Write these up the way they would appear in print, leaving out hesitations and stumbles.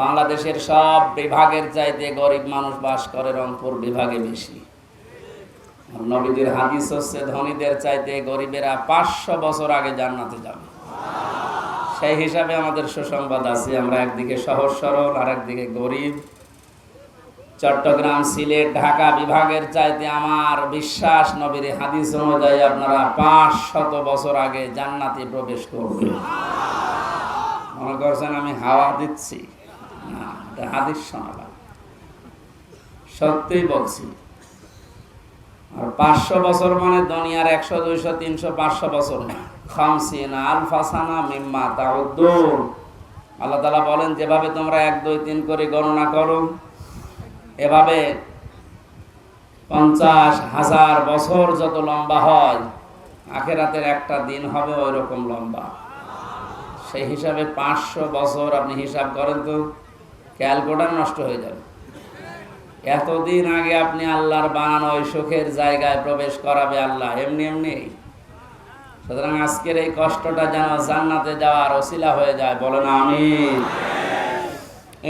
বাংলাদেশের সব বিভাগের চাইতে গরিব মানুষ বাস করে রংপুর বিভাগে বেশি। নবীজির হাদিস হচ্ছে ধনীদের চাইতে গরিবেরা 500 বছর আগে জান্নাতে যাবে। সেই হিসাবে আমাদের সুসংবাদ আছে, আমরা একদিকে সহজ সরল আর একদিকে গরিব। চট্টগ্রাম, সিলেট, ঢাকা বিভাগের চাইতে আমার বিশ্বাস নবীর হাদিস অনুযায়ী আপনারা 500 বছর আগে জান্নাতে প্রবেশ করবেন। মনে করছেন আমি হাওয়া দিচ্ছি? না, এটা হাদিস শোনালাম, সত্যিই বলছি। আর 500 বছর মানে দুনিয়ার 100, 200, 300, 500 বছর না, 50 আলফা সানা মিম্মা তাউদ্দুন। আল্লাহ তাআলা বলেন, যেভাবে তোমরা 1, 2, 3 করে গণনা করো, এভাবে 50,000 বছর যত লম্বা হয়, আখিরাতের একটা দিন হবে ওই রকম লম্বা। সেই হিসাবে 500 বছর আপনি হিসাব করেন তো, ক্যালকুলেটর নষ্ট হয়ে যাবে। এতদিন আগে আপনি আল্লাহর বানানো ওই সুখের জায়গায় প্রবেশ করাবে আল্লাহ এমনি এমনি। সুতরাং আজকের এই কষ্টটা যেন জান্নাতে যাওয়ার ওসিলা হয়ে যায়, বলেন আমিন।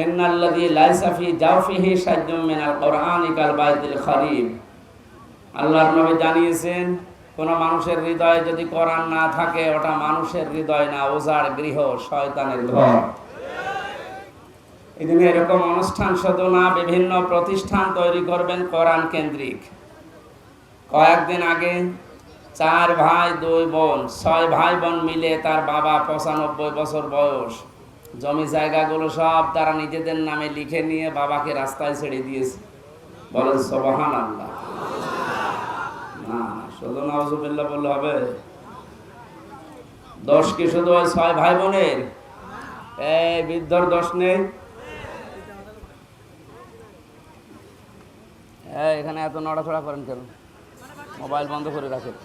ইন্নাল্লাযী লাইসা ফি জাওফিহি শাইউম মিনাল কুরআনি কাল বাইতিল খারিব। আল্লাহর নবী জানিয়েছেন, কোন মানুষের হৃদয়ে যদি কোরআন না থাকে, ওটা মানুষের হৃদয় না, উজাড় গৃহ, শয়তানের ঘর। এই জন্য এরকম অনুষ্ঠান শুধু না, বিভিন্ন প্রতিষ্ঠান তৈরি করবেন কোরআন কেন্দ্রিক। কয়েকদিন আগে 4 ভাই 2 বোন, 6 ভাই বোন মিলে তার বাবা 95 বছর বয়স, জমি জায়গাগুলো সব তারা নিজেদের নামে লিখে নিয়ে বাবাকে রাস্তায় ছেড়ে দিয়েছে। বলেন সুবহানাল্লাহ। না, শুধু নাউজুবিল্লাহ বললে হবে? দোষ কি শুধু ওই 6 ভাই বোনের? এই বৃদ্ধর দোষ নেই? এখানে এত নড়াচড়া করেন কেন? মোবাইল বন্ধ করে রাখেন।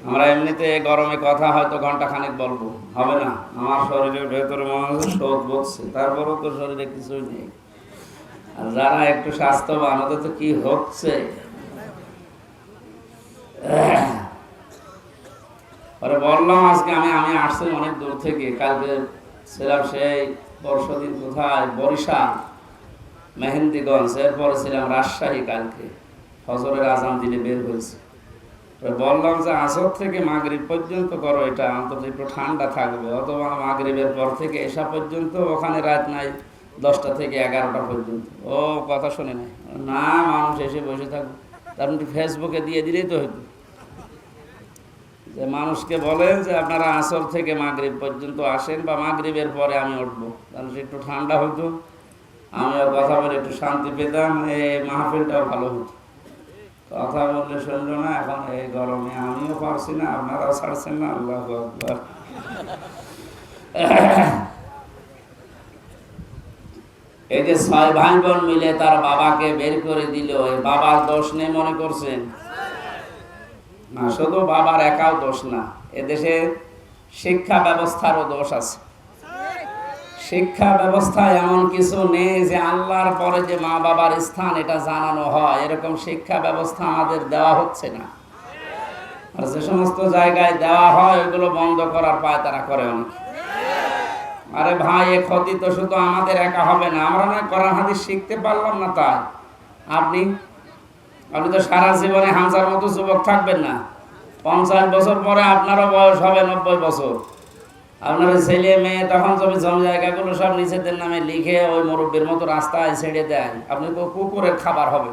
আমরা এমনিতে গরমে কথা হয়তো ঘন্টা খানেক বলবো, হবে না। আমার শরীরের ভেতরে মনে হচ্ছে শোধ বসছে, তারপরও তো শরীরে কিছুই নেই। আর যারা একটু স্বাস্থ্যবান, ওদের তো কি হচ্ছে। পরে বললাম আজকে আমি আসছি অনেক দূর থেকে, কালকে ছিলাম সেই পরশুদিন কোথায় বরিশাল, মেহেন্দিগঞ্জ, এরপরে ছিলাম রাজশাহী। কালকে ফজরের আজান দিলে বের হয়েছে। বললাম যে আসর থেকে মাগরিব পর্যন্ত করো, এটা অন্তত একটু ঠান্ডা থাকবে, অথবা মাগরিবের পর থেকে এসা পর্যন্ত, ওখানে রাত নাই 10টা থেকে 11টা পর্যন্ত। ও কথা শুনে নাই, না মানুষ এসে বসে থাকবে, তার মধ্যে ফেসবুকে দিয়ে দিলেই তো হইতো যে মানুষকে বলেন যে আপনারা আসর থেকে মাগরিব পর্যন্ত আসেন, বা মাগরিবের পরে আমি উঠবো, তাহলে একটু ঠান্ডা হতো, আমিও কথা বলে একটু শান্তি পেতাম, এই মাহফিলটাও ভালো হতো। কথা বললে শুনলো না, এখন এই গরমে আমিও পারছি না, আপনারাও ছাড়ছেন না। আল্লাহু আকবার। এই যে 6 ভাই বোন মিলে তার বাবাকে বের করে দিল, এই বাবার দোষ নেই মনে করছেন? না, শুধু বাবার একাও দোষ না, এদেশে শিক্ষা ব্যবস্থারও দোষ আছে। শিক্ষা ব্যবস্থায় এমন কিছু নেই যে আল্লাহর পরে যে মা বাবার স্থান এটা জানানো হয়, এরকম শিক্ষা ব্যবস্থা আমাদের দেওয়া হচ্ছে না। আর যে সমস্ত জায়গায় দেওয়া হয় ওইগুলো বন্ধ করার পায় তারা করে অনেক। আরে ভাই, এ ক্ষতি তো শুধু আমাদের একা হবে না। আমরা না কোরআন হাদিস শিখতে পারলাম না, তাই আপনি তো সারা জীবনে হামজার মতো যুবক থাকবেন না। 50 বছর পরে আপনারও বয়স হবে 90 বছর। আপনার ছেলে মেয়ে তখন জমি জায়গাগুলো সব নিজেদের নামে লিখে ওই মুরব্বীর মতো রাস্তায় ছেড়ে দেয়, আপনি তো কুকুরের খাবার হবে।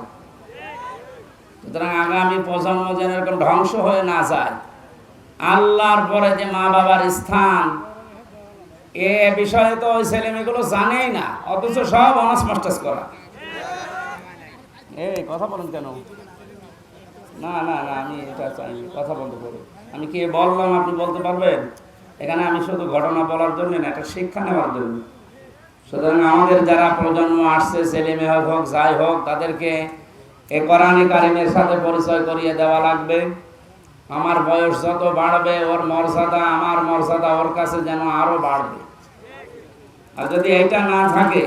সুতরাং আগামী প্রজন্ম যেন এরকম ধ্বংস হয়ে না যায়। আল্লাহর পরে যে মা বাবার স্থান, এ বিষয়ে তো ওই ছেলে মেয়েগুলো জানেই না, অথচ সব অনার্স মাস্টার্স করা। এই কথা বলেন কেন? না না না, আমি এটা চাই, কথা বলতে পারবো। আমি কি বললাম আপনি বলতে পারবেন? এখানে আমি শুধু ঘটনা বলার জন্য না, একটা শিক্ষা নেওয়ার জন্য। সুতরাং আমাদের যারা প্রজন্ম আসছে, ছেলে মেয়ে হোক যাই হোক, তাদেরকে এ কোরআন কারিমের সাথে পরিচয় করিয়ে দেওয়া লাগবে। আমার বয়স যত বাড়বে, ওর মর্যাদা, আমার মর্যাদা ওর কাছে যেন আরো বাড়বে। আর যদি এটা না থাকে,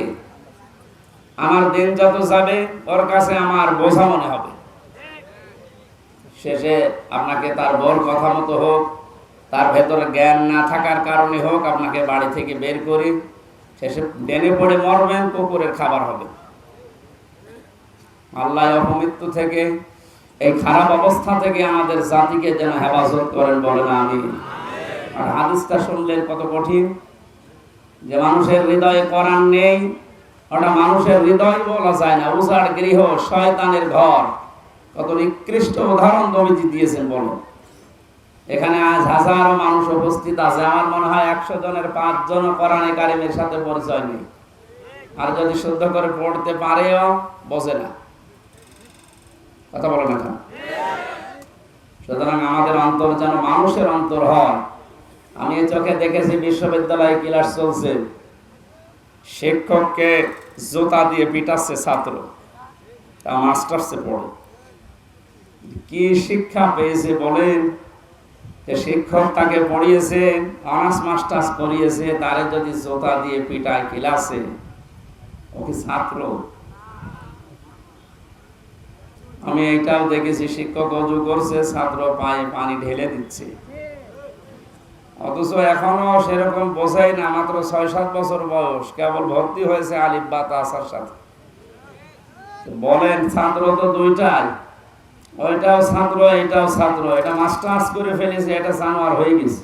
আমার দিন যত যাবে ওর কাছে আমার বোঝা মনে হবে। শেষে আপনাকে তার বড় কথা মতো হোক, তার ভেতরে জ্ঞান না থাকার কারণে হোক, আপনাকে বাড়ি থেকে বের করে শেষে ডেনে পড়ে মরবেন, কুকুরের খাবার হবে। আল্লাহ অপমৃত্যু থেকে, এই খারাপ অবস্থা থেকে আমাদের জাতিকে যেন হেফাজত করেন, বলেন আমিন। আর হাদিসটা শুনলেন কত কঠিন, যে মানুষের হৃদয়ে কোরআন নেই, ওটা মানুষের হৃদয় বলা যায় না, উজাড় গৃহ, শয়তানের ঘর। কত নিকৃষ্ট উদাহরণ নবীজি দিয়েছেন বলো। এখানে আজ হাজারো মানুষ উপস্থিত আছে, আমার মনে হয় 100 জনের 5 জন কোরআনে কারিমের সাথে পরিচয় নেই, আর যদি শুদ্ধ করে পড়তে পারেও বোঝে না। কথা বলো না। সুতরাং আমাদের অন্তর যেন মানুষের অন্তর হয়। আমি চোখে দেখেছি বিশ্ববিদ্যালয়ে ক্লাস চলছে, শিক্ষককে জুতা দিয়ে পিটাচ্ছে ছাত্র, তা মাস্টার্সে পড়ে। কি শিক্ষা পেয়েছে বলেন? যে শিক্ষক তাকে পড়িয়েছে, অনার্স মাস্টার্স করিয়েছে, তারে যদি জুতা দিয়ে পিটায় ক্লাসে, ও কি ছাত্র? আমি এইটাও দেখেছি, শিক্ষক অজু করছে, ছাত্র পায়ে পানি ঢেলে দিচ্ছে, অথচ এখনো সেরকম বোঝাই না, মাত্র 6-7 বছর বয়স, কেবল ভর্তি হয়েছে আলিফ বা তাসার সাথে। বলেন, ছাত্র তো দুইটাই, ওইটাও ছাত্র এটাও ছাত্র, এটা মাস্টার্স করে ফেলেছে, এটা জানোয়ার হয়ে গেছে।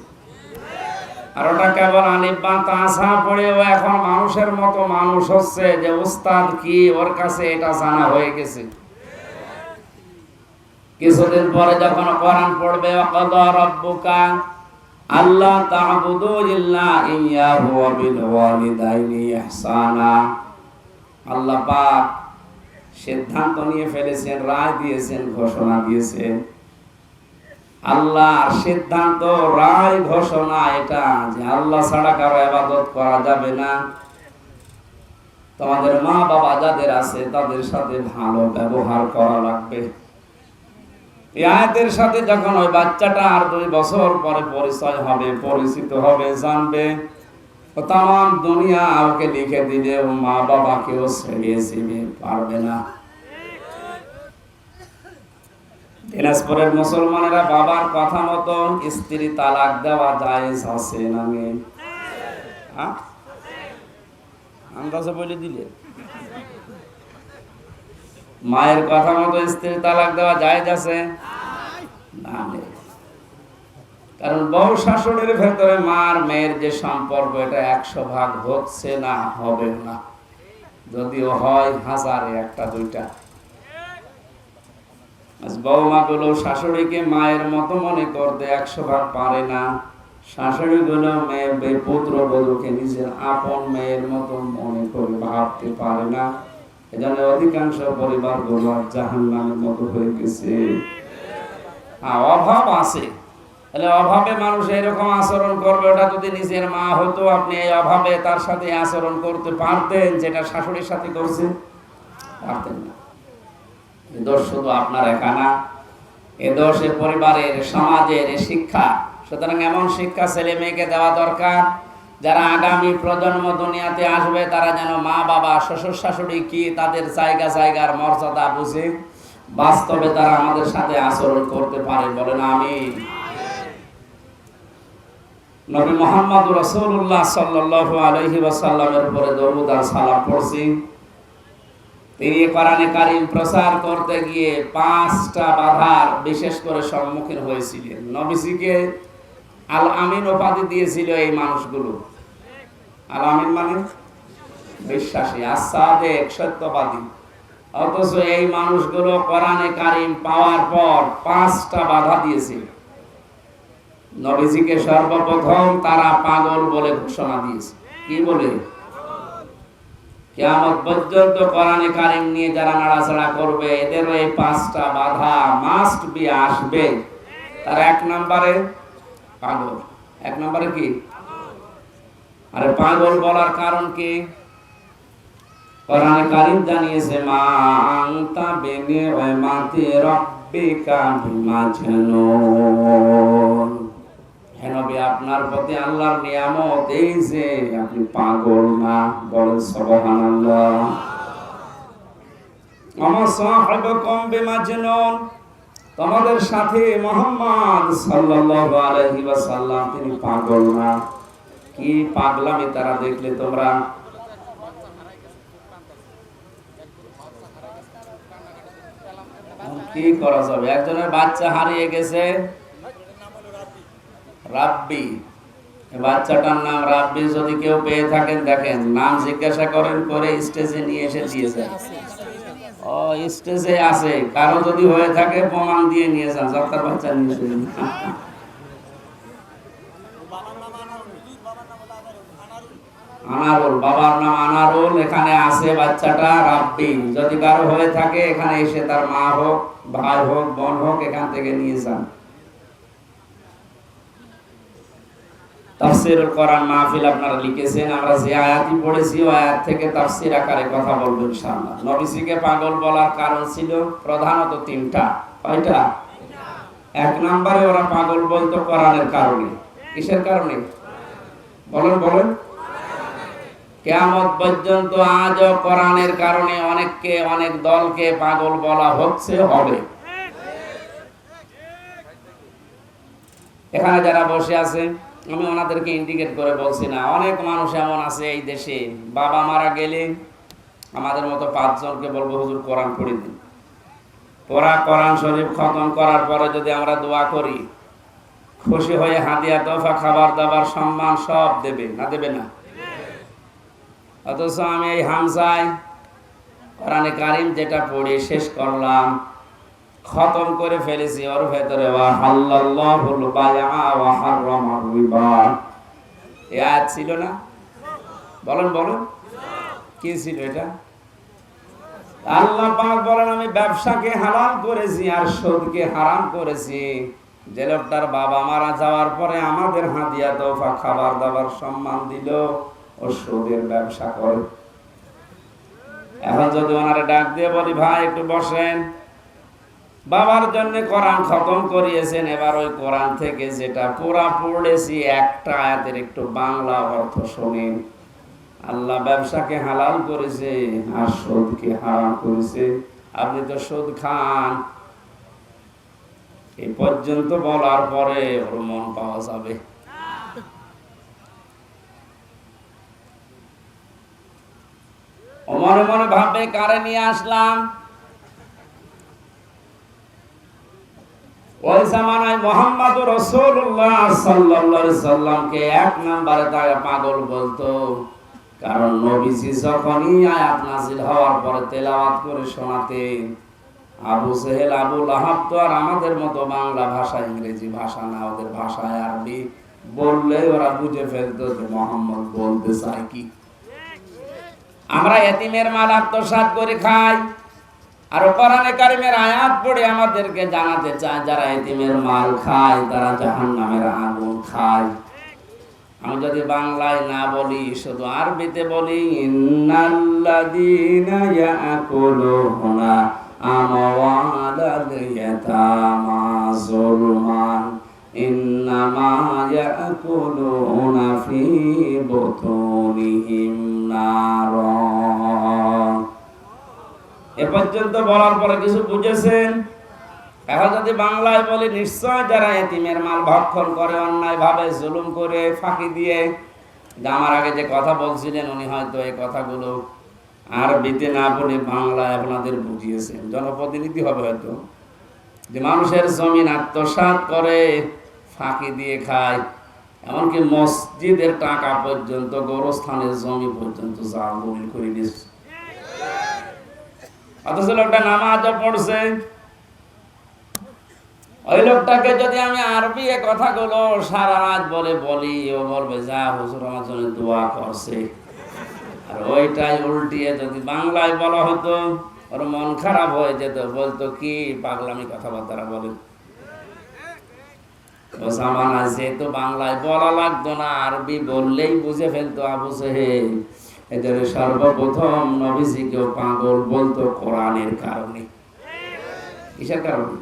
আর ওটা কেবল আলিফ বা তাসা পড়েও এখন মানুষের মতো মানুষ হচ্ছে, যে উস্তাদ কি ওর কাছে এটা জানা হয়ে গেছে। কিছুদিন পরে যখন কোরআন পড়বে, ওয়াকাদা রাব্বুকা আল্লাহ তা'বুদু ইল্লা ইয়্যাহু ওয়া বিল ওয়ালিদাইনি ইহসানা, আল্লাহ পাক সিদ্ধান্ত নিয়ে ফেলেছেন, রায় দিয়েছেন, ঘোষণা দিয়েছেন। আল্লাহর সিদ্ধান্ত, রায়, ঘোষণা এটা যে আল্লাহ ছাড়া কারো ইবাদত করা যাবে না। তোমাদের মা বাবা যাদের আছে তাদের সাথে ভালো ব্যবহার করা লাগবে। এই আয়াতের সাথে যখন ওই বাচ্চাটা আর 2 বছর পরে পরিচয় হবে, পরিচিত হবে, জানবে, ও তাম দুনিয়া ওকে লিখে দিলে ও মা বাবাকেও ছেড়ে যেতে পারবে না। দিনাজপুরের মুসলমানেরা বাবার কথা মতো স্ত্রী তালাক দেওয়া জায়েজ আছে না নেই? আন্দাজে বলে দিলে। মায়ের কথা মতো স্ত্রী তালাক দেওয়া জায়েজ আছে না নেই? কারণ বউ শাশুড়ির ভেতরে মার মেয়ের যে সম্পর্ক, এটা 100 ভাগ হচ্ছে না, হবে না। যদিও হয় 1000-এ 1-2টা। বৌমা গুলো শাশুড়িকে মায়ের মতো মনে করতে 100 ভাগ পারে না। শাশুড়ি গুলো মেয়ে পুত্র বধূকে নিজের আপন মেয়ের মতো মনে করে ভাবতে পারে না। এজন্য অধিকাংশ পরিবার গুলো জাহান্নামের মতো হয়ে গেছে। অভাব আছে, তাহলে অভাবে মানুষ এরকম আচরণ করবে। ওটা যদি নিজের মা হতো, আপনি এই অভাবে তার সাথে আচরণ করতে পারতেন যেটা শাশুড়ির সাথে করছেন? পারতেন না। এ দোষ শুধু আপনার একা না, এ দোষ এ পরিবারের, সমাজের, এ শিক্ষা। সুতরাং এমন শিক্ষা ছেলে মেয়েকে দেওয়া দরকার, যারা আগামী প্রজন্ম দুনিয়াতে আসবে, তারা যেন মা বাবা, শ্বশুর শাশুড়ি কি, তাদের জায়গা জায়গার মর্যাদা বুঝে বাস্তবে তারা আমাদের সাথে আচরণ করতে পারে, বলেন আমিন। নবী মুহাম্মদ রাসূলুল্লাহ সাল্লাল্লাহু আলাইহি ওয়াসাল্লামের উপরে দরুদ আর সালাম পড়ছি। তিনি কোরআনে কারীম প্রচার করতে গিয়ে 5টা বাধার বিশেষ করে সম্মুখীন হয়েছিলেন। নবীজিকে আল আমিন উপাধি দিয়েছিল এই মানুষগুলো। আল আমিন মানে বিশ্বাসী, আস-সাদিক, সত্যবাদী। অথচ এই মানুষগুলো কোরআনে কারীম পাওয়ার পর 5টা বাধা দিয়েছিল। নবীজিকে সর্বপ্রথম তারা পাগল বলে ঘোষণা দিয়েছে। কি বলে? কিয়ামত পর্যন্ত কোরআনে কারীম নিয়ে যারা নাড়াচাড়া করবে, এদের এই 5টা বাধা মাস্ট বি আসবে। তার 1 নম্বরে পাগল। 1 নম্বরে কি? আরে পাগল বলার কারণ কি? কোরআনে কারীম জানিয়েছে, মা আনতা বিনি'মাতি রাব্বিকা বিমাজনুন। হে নবী, আপনার প্রতি আল্লাহর নিয়ামত এই যে আপনি পাগল না। বলেন সুবহানাল্লাহ। আমা সাহিবুকুম বিমাজনুন, তোমাদের সাথে মুহাম্মদ সাল্লাল্লাহু আলাইহি ওয়াসাল্লাম তিনি পাগল না। কি পাগলামি তারা দেখলে তোমরা? কি করা যাবে? একজনের বাচ্চা হারিয়ে গেছে, রাব্বি। বাচ্চাটার নাম রাব্বি। যদি কেউ পেয়ে থাকেন দেখেন, নাম জিজ্ঞাসা করেন, করে স্টেজে নিয়ে এসে দিয়েছেন। ও স্টেজে আছে, কারো যদি হয়ে থাকে প্রমাণ দিয়ে নিয়ে যান, যাত্রার বাচ্চা নিয়ে এসে। আনারুল, বাবার নাম আনারুল, এখানে আছে বাচ্চাটা রাব্বি। যদি কারো হয়ে থাকে এখানে এসে তার মা হোক, ভাই হোক, বোন হোক, এখান থেকে নিয়ে যান। তাফসীরুল কোরআন মাহফিল আপনারা লিখেছেন, আমরা যে আয়াতই পড়েছি ওই আয়াত থেকে তাফসীর আকারে কথা বলবো ইনশাআল্লাহ। নবীজিকে পাগল বলার কারণ ছিল প্রধানত তিনটা। কয়টা? এক নম্বরে ওরা পাগল বলতো কোরআনের কারণে। কিসের কারণে? বলেন বলেন। কিয়ামত পর্যন্ত আজও কোরআনের কারণে অনেককে, অনেক দলকে পাগল বলা হচ্ছে, হবে। এখানে যারা বসে আছে, আমি ওনাদেরকে ইন্ডিকেট করে বলছি না, অনেক মানুষ এমন আছে এই দেশে, বাবা মারা গেলে আমাদের মতো 5 জনকে বলবো হুজুর কোরআন পড়ে দিন। কোরআন শরীফ খতম করার পরে যদি আমরা দোয়া করি, খুশি হয়ে হাদিয়া, তোফা, খাবার দাবার, সম্মান সব দেবে না? দেবে না? অথচ আমি এই হামজায় কোরআনে কারিম যেটা পড়ে শেষ করলাম, খতম করে ফেলেছি, ওর ভেতরে ওয়াহাল্লাল্লাহুল বাইআ ওয়া হাররামার রিবা এই আয়াত ছিল না? বলেন বলেন, কি ছিল এটা? আল্লাহ পাক বলেন, আমি ব্যবসাকে হালাল করেছি আর সুদকে হারাম করেছি। যে লোকটার বাবা মারা যাওয়ার পরে আমাদের হাদিয়া, তোফা, খাবার দাবার, সম্মান দিল, ও সুদের ব্যবসা করে। এখন যদি ওনারে ডাক দিয়ে বলি, ভাই একটু বসেন, বাবার জন্য কোরআন খতম করিয়েছেন, এবার ওই কোরআন থেকে যেটা পুরা পড়েছি একটা আয়াতের একটু বাংলা অর্থ শোনেন। আল্লাহ ব্যবসাকে হালাল করেছে আর সুদকে হারাম করেছে, আপনি তো সুদ খান। এই পর্যন্ত বলার পরে ওর মন পাওয়া যাবে। মনে মনে ভাবে, কারে নিয়ে আসলাম? ওই জামানায় মুহাম্মদুর রাসূলুল্লাহ সাল্লাল্লাহু আলাইহি সাল্লামকে এক নম্বরে তারা পাগল বলতো। কারণ নবীজি যখনই আয়াত নাযিল হওয়ার পরে তেলাওয়াত করে শোনাতেন, আবু জেহেল, আবু লাহাব তো আর আমাদের মতো বাংলা ভাষা, ইংরেজি ভাষা না, ওদের ভাষায় আরবি বললে ওরা বুঝে ফেলতো যে মুহাম্মদ বলতে চায় কি। আমরা এতিমের মাল আত্মসাৎ করে খাই, আর কোরআনে কারিমের আয়াত পড়ে আমাদেরকে জানাতে চায় যারা এতিমের মাল খায় তারা জাহান্নামের আগুন খায়। আমি যদি বাংলায় না বলি, শুধু আরবিতে বলি, ইন্নাল্লাযীনা ইয়াকুলুনা আমওয়ালাল ইয়াতামা যুলমান ইন্নামা ইয়াকুলুনা ফি বুতুনিহিম নারা। এ পর্যন্ত বলার পরে কিছু বুঝেছেন? এখন যদি বাংলায় বলি, নিশ্চয় যারা এতিমের মাল ভক্ষণ করে, অন্যায় ভাবে জুলুম করে, ফাঁকি দিয়ে, আমার আগে যে কথা বলছিলেন উনি হয়তো এই কথাগুলো আরবিতে না বলে বাংলায় আপনাদের বুঝিয়েছেন। জনপ্রতিনিধি হবে হয়তো, যে মানুষের জমিন আত্মসাৎ করে, ফাঁকি দিয়ে খায়, এমনকি মসজিদের টাকা পর্যন্ত, গোরস্থানের জমি পর্যন্ত যা দলিল করে দিচ্ছে। অথচ লোকটা নামাজও পড়ছে। ওই লোকটাকে যদি আমি আরবি এ কথাগুলো সারা রাত বলি, ও বলবে যা হুজুর আমার জন্য দোয়া করছে। আর ওইটাই উল্টিয়ে যদি বাংলায় বলা হতো, ওর মন খারাপ হয়ে যেত, বলতো কি পাগলামি কথাবার্তা বলেন। ও জামানায় যেহেতু বাংলায় বলা লাগতো না, আরবি বললেই বুঝে ফেলতো আবু জেহেল। এদের সর্বপ্রথম নবীজিকেও পাগল বলতো কোরআনের কারণে। কিসের কারণে?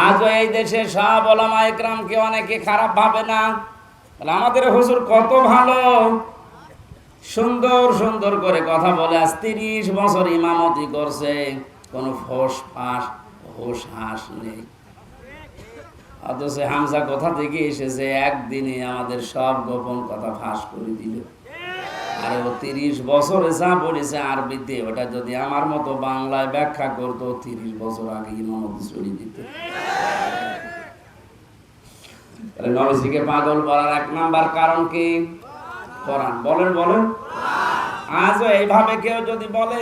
আজও এই দেশে সব ওলামা ইকরামকে অনেকে খারাপ ভাবে না। আমাদের হুজুর কত ভালো, সুন্দর সুন্দর করে কথা বলে, আজ 30 বছর ইমামতি করছে, কোনো ফোস ফাঁস হোস হাস নেই। অথচ হামজা কোথা থেকে এসেছে, একদিনে আমাদের সব গোপন কথা ফাঁস করে দিল। আরে ও 30 বছরে যা বলেছে আরবিতে, ওটা যদি আমার মতো বাংলায় ব্যাখ্যা করতো 30 বছর আগে ইমামতি চলে দিত। নবীজিকে পাগল বলার 1 নাম্বার কারণ কি? কোরআন। বলেন বলেন। আজও এইভাবে কেউ যদি বলে,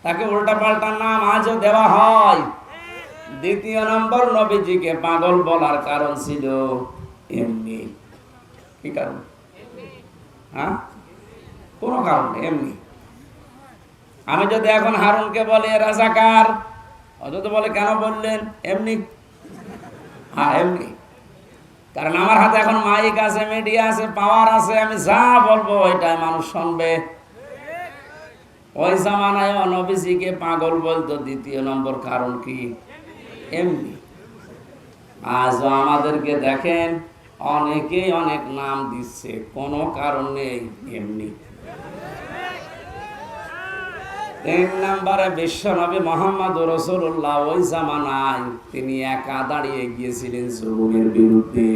তাকে উল্টা পাল্টা নাম আজও দেওয়া হয়। 2 নম্বর, নবীজিকে পাগল বলার কারণ ছিল এমনি। কি কারণ? হ্যাঁ, কোনো কারণ নেই, এমনি। আমি যদি এখন হারুনকে বলি রাজাকার, ও যদি বলে কেন বললেন? এমনি। হ্যাঁ, এমনি। কারণ আমার হাতে এখন মাইক আছে, মিডিয়া আছে, পাওয়ার আছে, আমি যা বলবো ওইটাই মানুষ শুনবে। ওই জামানায় নবীজিকে পাগল বলতো। 2 নম্বর কারণ কি? এমনি। আজও আমাদেরকে দেখেন, অনেকেই অনেক নাম দিচ্ছে, কোনো কারণ নেই, এমনি। 3 নম্বরে, বিশ্বনবী মুহাম্মদ রাসূলুল্লাহ ওই জামানায় তিনি একা দাঁড়িয়ে গিয়েছিলেন জুলুমের বিরুদ্ধে।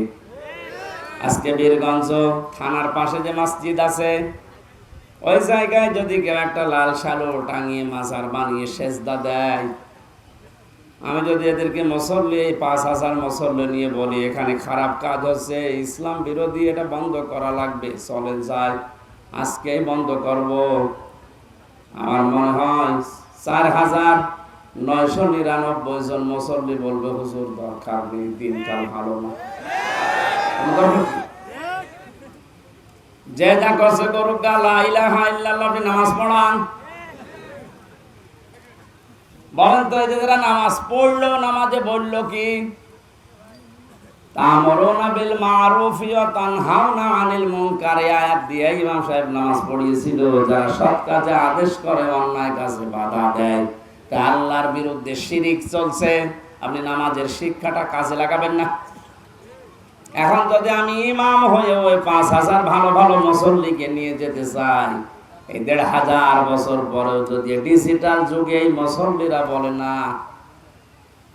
আজকে বীরগঞ্জ থানার পাশে যে মসজিদ আছে, ওই জায়গায় যদি কেউ একটা লাল শালো টাঙিয়ে মাজার বানিয়ে সেজদা দেয়, আমি যদি এদেরকে মুসল্লি 5000 মুসল্লি নিয়ে বলি এখানে খারাপ কাজ হচ্ছে, ইসলাম বিরোধী, এটা বন্ধ করা লাগবে, চলেন যাই, আজকেই বন্ধ করব, আমার মনে হয় 4999 জন মুসল্লি বলবে হুজুর দরকার নেই, দিনকাল ভালো না। যে যা করছে করুক, লা ইলাহা ইল্লাল্লাহ, আপনি নামাজ পড়ান। বলেন তো, এই যে যারা নামাজ পড়লো, নামাজে বললো কি? তা'মুরুনা বিল মা'রুফি ওয়া তানহাউনা আনিল মুনকার, আয়াত দিয়ে ইমাম সাহেব নামাজ পড়িয়েছিল। যারা সৎ কাজে আদেশ করে, অন্যায় কাজে বাধা দেয়, তা আল্লাহর বিরুদ্ধে শিরিক চলছে, আপনি নামাজের শিক্ষাটা কাজে লাগাবেন না? এখন যদি আমি ইমাম হয়ে ওই 5000 ভালো ভালো মুসল্লিকে নিয়ে যেতে চাই, এই 1500 বছর পরেও যদি ডিজিটাল যুগে এই মুসল্লিরা বলে না,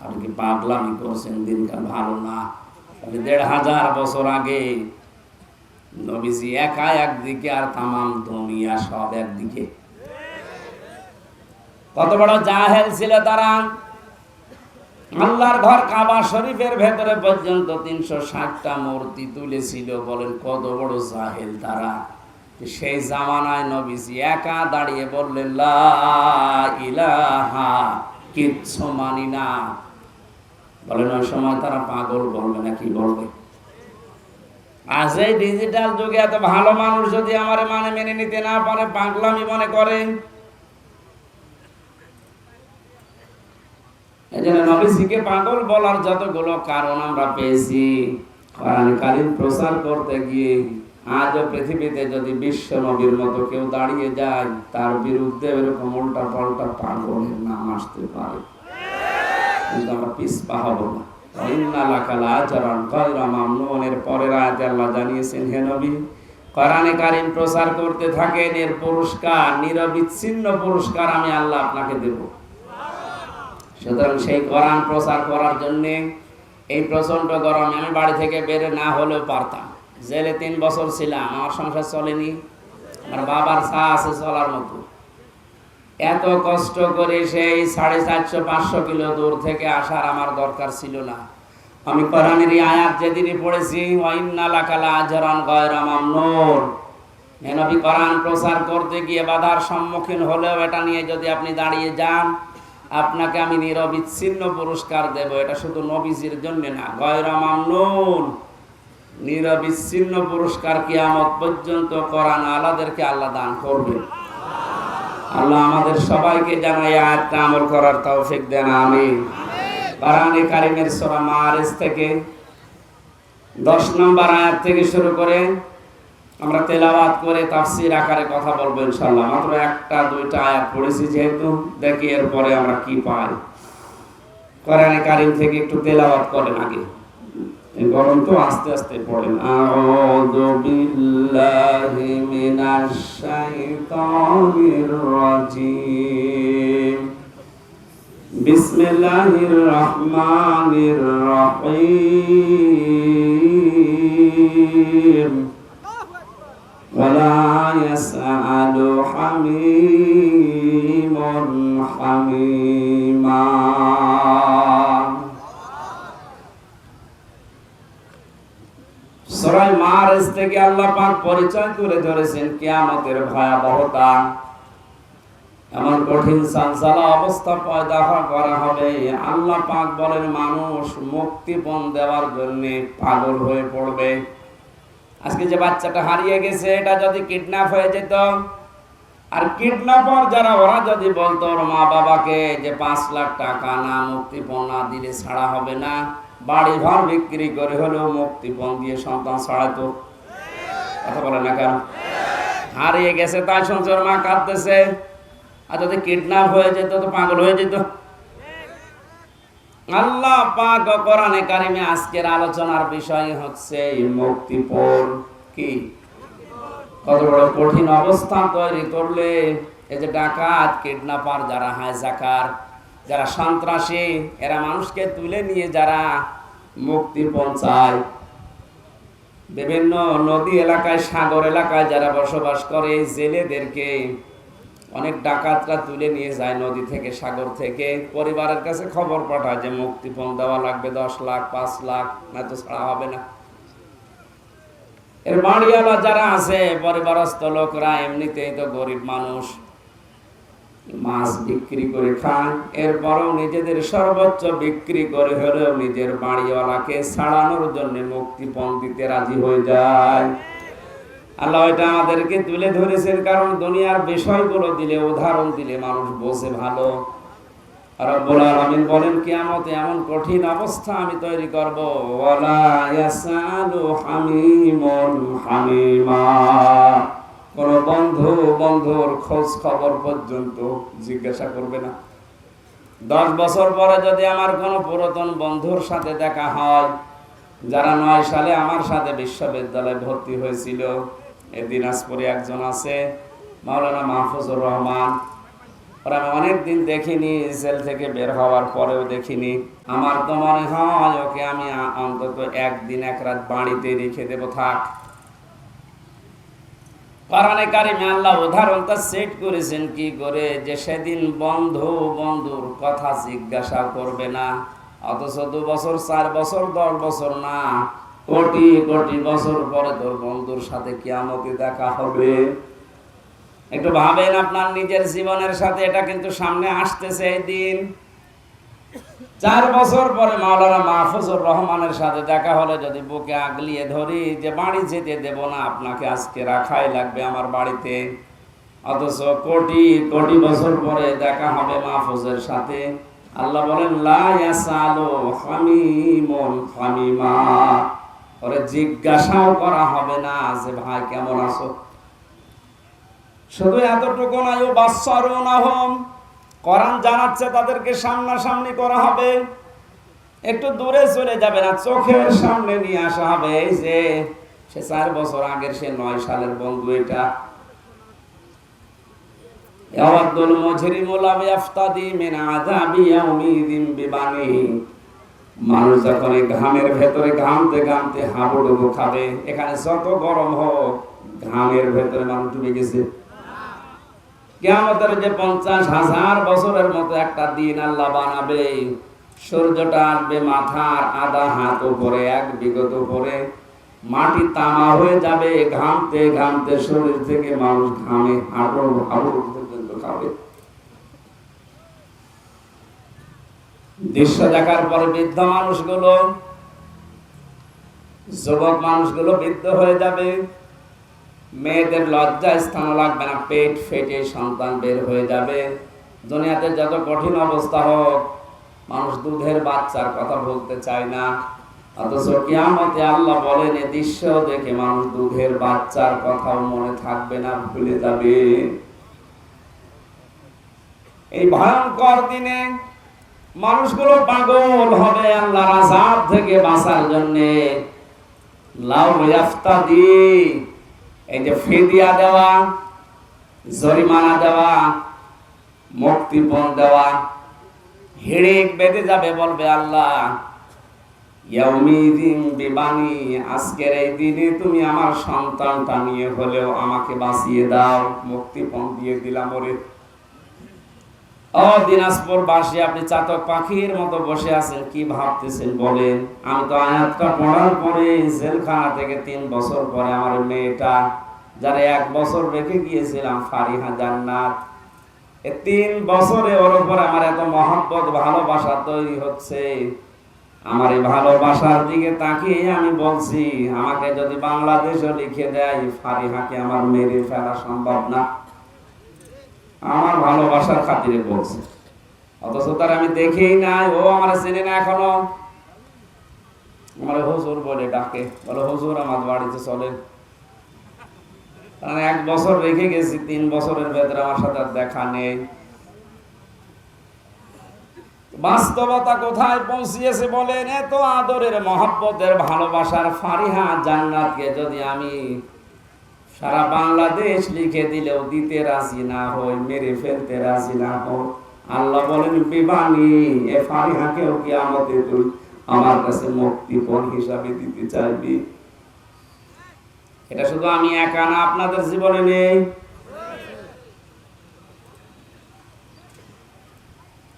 আপনি কি পাগলামি করছেন, দিনকাল ভালো না, তাহলে 1500 বছর আগে নবীজি একা একদিকে আর তামাম দুনিয়া সব একদিকে। কত বড় জাহেল ছিল তারা! আল্লাহর ঘর কাবা শরীফের ভেতরে পর্যন্ত 360টা মূর্তি তুলেছিল। বলেন কত বড় জাহেল তারা! সেই জামানায় নবীজি একা দাঁড়িয়ে বললেন লা ইলাহা, কিচ্ছু মানি না। বলেন ওই সময় তারা পাগল বলবে না কি বলবে? আজ এই ডিজিটাল যুগে এত ভালো মানুষ যদি আমার মেনে নিতে না পারে, পাগলামি মনে করে। এজন্য নবীজিকে পাগল বলার যতগুলো কারণ আমরা পেয়েছি, কোরআন কারীম প্রচার করতে গিয়ে আজও পৃথিবীতে যদি বিশ্ব নবীর মতো কেউ দাঁড়িয়ে যায়, তার বিরুদ্ধে এরকম উল্টা পাল্টা পাগলের নাম আসতে পারে, কিন্তু আমরা পিছপা হব না। ইন্না লাকা লাআজরান গায়রা মামনুনের পরের আয়াতে আল্লাহ জানিয়েছেন, হে নবী, কোরআনে কারীম প্রচার করতে থাকেন, এর পুরস্কার, নিরবিচ্ছিন্ন পুরস্কার আমি আল্লাহ আপনাকে দেব। সুতরাং সেই কোরআন প্রচার করার জন্য এই প্রচন্ড গরমে আমি বাড়ি থেকে বের না হলেও পারতাম। জেলে 3 বছর ছিলাম, আমার সংসার চলেনি, আমার বাবার চা আছে চলার মতো। এত কষ্ট করে সেই 450-500 কিলো দূর থেকে আসার আমার দরকার ছিল না। আমি কোরআনের আয়াত যেদিনই পড়েছি, ওয়া ইন্না লাকা লাআজরান গায়রা মামনুন, নবী কোরআন প্রচার করতে গিয়ে বাধার সম্মুখীন হলেও এটা নিয়ে যদি আপনি দাঁড়িয়ে যান, আপনাকে আমি নিরবিচ্ছিন্ন পুরস্কার দেব। এটা শুধু নবীজির জন্য না, গায়রা মামনুন, নিরবিচ্ছিন্ন পুরস্কার কিয়ামত পর্যন্ত কোরআন আলাদেরকে আল্লাহ দান করবে। আল্লাহ আমাদের সবাইকে যেন এই আয়াতটা আমল করার তৌফিক দেন, আমিন। কোরআনে কারীমের সূরা মাআরিজ থেকে 10 নম্বর আয়াত থেকে শুরু করে আমরা তেলাওয়াত করে তাফসীর আকারে কথা বলবো ইনশাআল্লাহ। মাত্র 1টা-2টা আয়াত পড়েছি যেহেতু, দেখি এরপরে আমরা কি পাই। কোরআনে কারীম থেকে একটু তেলাওয়াত করেন আগে, গরম তো, আস্তে আস্তে পড়েন। আউযু বিল্লাহি মিনাশ শাইতানির রাজীম, বিসমিল্লাহির রহমানির রহিম। ولا يسأل حميم حميما সূরা মারিজ থেকে আল্লাহ পাক পরিচয় করে ধরেছেন কিয়ামতের ভয়াবহতা। এমন কঠিন সালসালা অবস্থা পয়দা করা হবে, আল্লাহ পাক বলেন মানুষ মুক্তিপণ দেওয়ার জন্য পাগল হয়ে পড়বে। আজকে যে বাচ্চাটা হারিয়ে গেছে, এটা যদি কিডন্যাপ হয়ে যেত, আর কিডন্যাপার যারা ওরা যদি বলতো ওর মা বাবাকে যে 5 লাখ টাকা না মুক্তিপণ না দিলে ছাড়া হবে না, বাড়ি ঘর বিক্রি করে হলেও মুক্তিপণ দিয়ে সন্তান ছাড়াতো। কথা বলে না কেন? হারিয়ে গেছে তাই শুনছে ওর মা কাঁদতেছে, আর যদি কিডন্যাপ হয়ে যেত তো পাগল হয়ে যেত। আল্লাহ পাক কোরআনে কারিমে আজকের আলোচনার বিষয় হচ্ছে মুক্তিপণ। কি কত বড় কঠিন অবস্থা তৈরি করলে এই যে ডাকাত, কিডন্যাপার, যারা হাইজাকার, যারা সন্ত্রাসী, এরা মানুষকে তুলে নিয়ে যারা মুক্তিপণ চায়, বিভিন্ন নদী এলাকায়, সাগর এলাকায় যারা বসবাস করে, জেলেদেরকে অনেক ডাকাতরা তুলে নিয়ে যায় নদী থেকে, সাগর থেকে, পরিবারের কাছে খবর পাঠায় যে মুক্তিপণ দেওয়া লাগবে 10 লাখ 5 লাখ, না তো ছাড়া হবে না। এর বাড়িওয়ালা যারা আছে, পরিবারস্থ লোকরা এমনিতেই তো গরিব মানুষ, মাছ বিক্রি করে খায়, এরপরও নিজেদের সর্বোচ্চ বিক্রি করে হলেও নিজের বাড়িওয়ালাকে ছাড়ানোর জন্য মুক্তিপণ দিতে রাজি হয়ে যায়। আল্লাহ এটা আমাদেরকে তুলে ধরেছেন, কারণ দুনিয়ার বিষয়গুলো দিলে, উদাহরণ দিলে মানুষ বোঝে ভালো। রব্বুল আলামিন বলেন কিয়ামতে এমন কঠিন অবস্থা আমি তৈরি করব, ওয়ালা ইয়াসালু হামিমুন হামিমা, কোন বন্ধু বন্ধুর খোঁজ খবর পর্যন্ত জিজ্ঞাসা করবে না। 10 বছর পরে যদি আমার কোনো পুরাতন বন্ধুর সাথে দেখা হয়, যারা 9 সালে আমার সাথে বিশ্ববিদ্যালয়ে ভর্তি হয়েছিল, এই দিনাজপুরে একজন আছে মাওলানা মাহফুজুর রহমান, ওরা আমি অনেকদিন দেখিনি, জেল থেকে বের হওয়ার পরেও দেখিনি। আমার তো মনে হয় ওকে আমি অন্তত 1 দিন 1 রাত বাড়িতে রেখে দেবো, থাক। কোরআনে কারিমে আল্লাহ উদাহরণটা সেট করেছেন কি করে, যে সেদিন বন্ধু বন্ধুর কথা জিজ্ঞাসা করবে না, অথচ 2 বছর 4 বছর 10 বছর না, কোটি কোটি বছর পরে তোর বন্ধুর সাথে কিয়ামতে দেখা হবে। একটু ভাবেন আপনার নিজের জীবনের সাথে, এটা কিন্তু সামনে আসতেছে এই দিন। 4 বছর পরে মাওলানা মাহফুজুর রহমানের সাথে দেখা হলে যদি বুকে আগলিয়ে ধরি যে বাড়ি যেতে দেব না, আপনাকে আজকে রাখাই লাগবে আমার বাড়িতে, অথচ কোটি কোটি বছর পরে দেখা হবে মাহফুজের সাথে। আল্লাহ বলেন লা ইয়াসালু হামিমুন হামিমা, ওরে জিজ্ঞাসাও করা হবে না যে ভাই কেমন আছো। শুধু এতটুকু নয়, বাসসারুনাহুম, কোরআন জানাচ্ছে তাদেরকে সামনাসামনি করা হবে, একটু দূরে চলে যাবে না, চোখের সামনে নিয়ে আসা হবে। এই যে সে 4 বছর আগের, সে 9 সালের বন্ধু, এটা ইয়াওয়াদুল মুজরিমু লা ইয়াফতাদি মিন আযাবি ইয়াউমিদিন বিবানি, মানুষ যখন ঘামের ভেতরে ঘামতে ঘামতে হাবুডুবু খাবে, এখানে যত গরম হোক ঘামের ভেতরে মানুষ ডুবে গেছে। কিয়ামতের যে 50,000 বছরের মতো একটা দিন আল্লাহ বানাবে, সূর্যটা আসবে মাথার আধা হাত উপরে, 1 বিঘত উপরে, মাটি তামা হয়ে যাবে, ঘামতে ঘামতে শরীর থেকে মানুষ ঘামে হাবুডুবু পর্যন্ত খাবে। দৃশ্য দেখার পরে বৃদ্ধ মানুষগুলো, যুবক মানুষগুলো বৃদ্ধ হয়ে যাবে, মেয়েদের লজ্জা স্থান লাগবে না, পেট ফেটে সন্তান বের হয়ে যাবে। দুনিয়াতে যত কঠিন অবস্থা হোক, মানুষ দুধের বাচ্চার কথা বলতে চায় না, অথচ কিয়ামতে আল্লাহ বলেন এ দৃশ্য দেখে মানুষ দুধের বাচ্চার কথাও মনে থাকবে না, ভুলে যাবে। এই ভয়ঙ্কর দিনে মানুষগুলো পাগল হবে আল্লাহর আযাব থেকে বাঁচার জন্য। লাউ ইয়াফতাদি, এই যে ফিদিয়া দেওয়া, জরিমানা দেওয়া, মুক্তিপণ দেওয়া, হিড়িক বেঁধে যাবে, বলবে আল্লাহ ইয়াউমিদিন বিবানি, আজকের এই দিনে তুমি আমার সন্তানটা নিয়ে হলেও আমাকে বাঁচিয়ে দাও, মুক্তিপণ দিয়ে দিলাম ওরে। ও দিনাজপুর বাসী, আপনি চাতক পাখির মতো বসে আছেন, কি ভাবতেছেন বলেন? আমি তো আয়াতটা পড়ার পরে জেলখানা থেকে 3 বছর পরে আমার মেয়েটা, যারা 1 বছর রেখে গিয়েছিলাম, ফারিহা জান্নাত, 3 বছরে ওর উপর আমার এত মহব্বত ভালোবাসা তৈরি হচ্ছে। আমার এই ভালোবাসার দিকে তাকিয়ে আমি বলছি, আমাকে যদি বাংলাদেশও লিখে দেয়, ফারিহাকে আমার মেরে ফেলা সম্ভব না। আমার ভালোবাসার খাতিরে বলছে, অথচ তার আমি দেখেই নাই, ও আমার চেনে না এখনো। আমার হুজুর বলে ডাকে, বলে হুজুর আমার বাড়িতে চলেন। 1 বছর রেখে গেছি, 3 বছরের ভেতরে আমার সাথে আর দেখা নেই। বাস্তবতা কোথায় পৌঁছিয়েছে বলেন? এত আদরের, মহব্বতের, ভালোবাসার ফারিহা জান্নাতকে যদি আমি সারা বাংলাদেশ লিখে দিলেও দিতে রাজি না হই, মেরে ফেলতে রাজি না হই, আল্লাহ বলেন বিবানি, এ ফারিহাকেও কিয়ামতে তুই আমার কাছে মুক্তিপণ হিসাবে দিতে চাইবি। এটা শুধু আমি একা না, আপনাদের জীবনে নেই।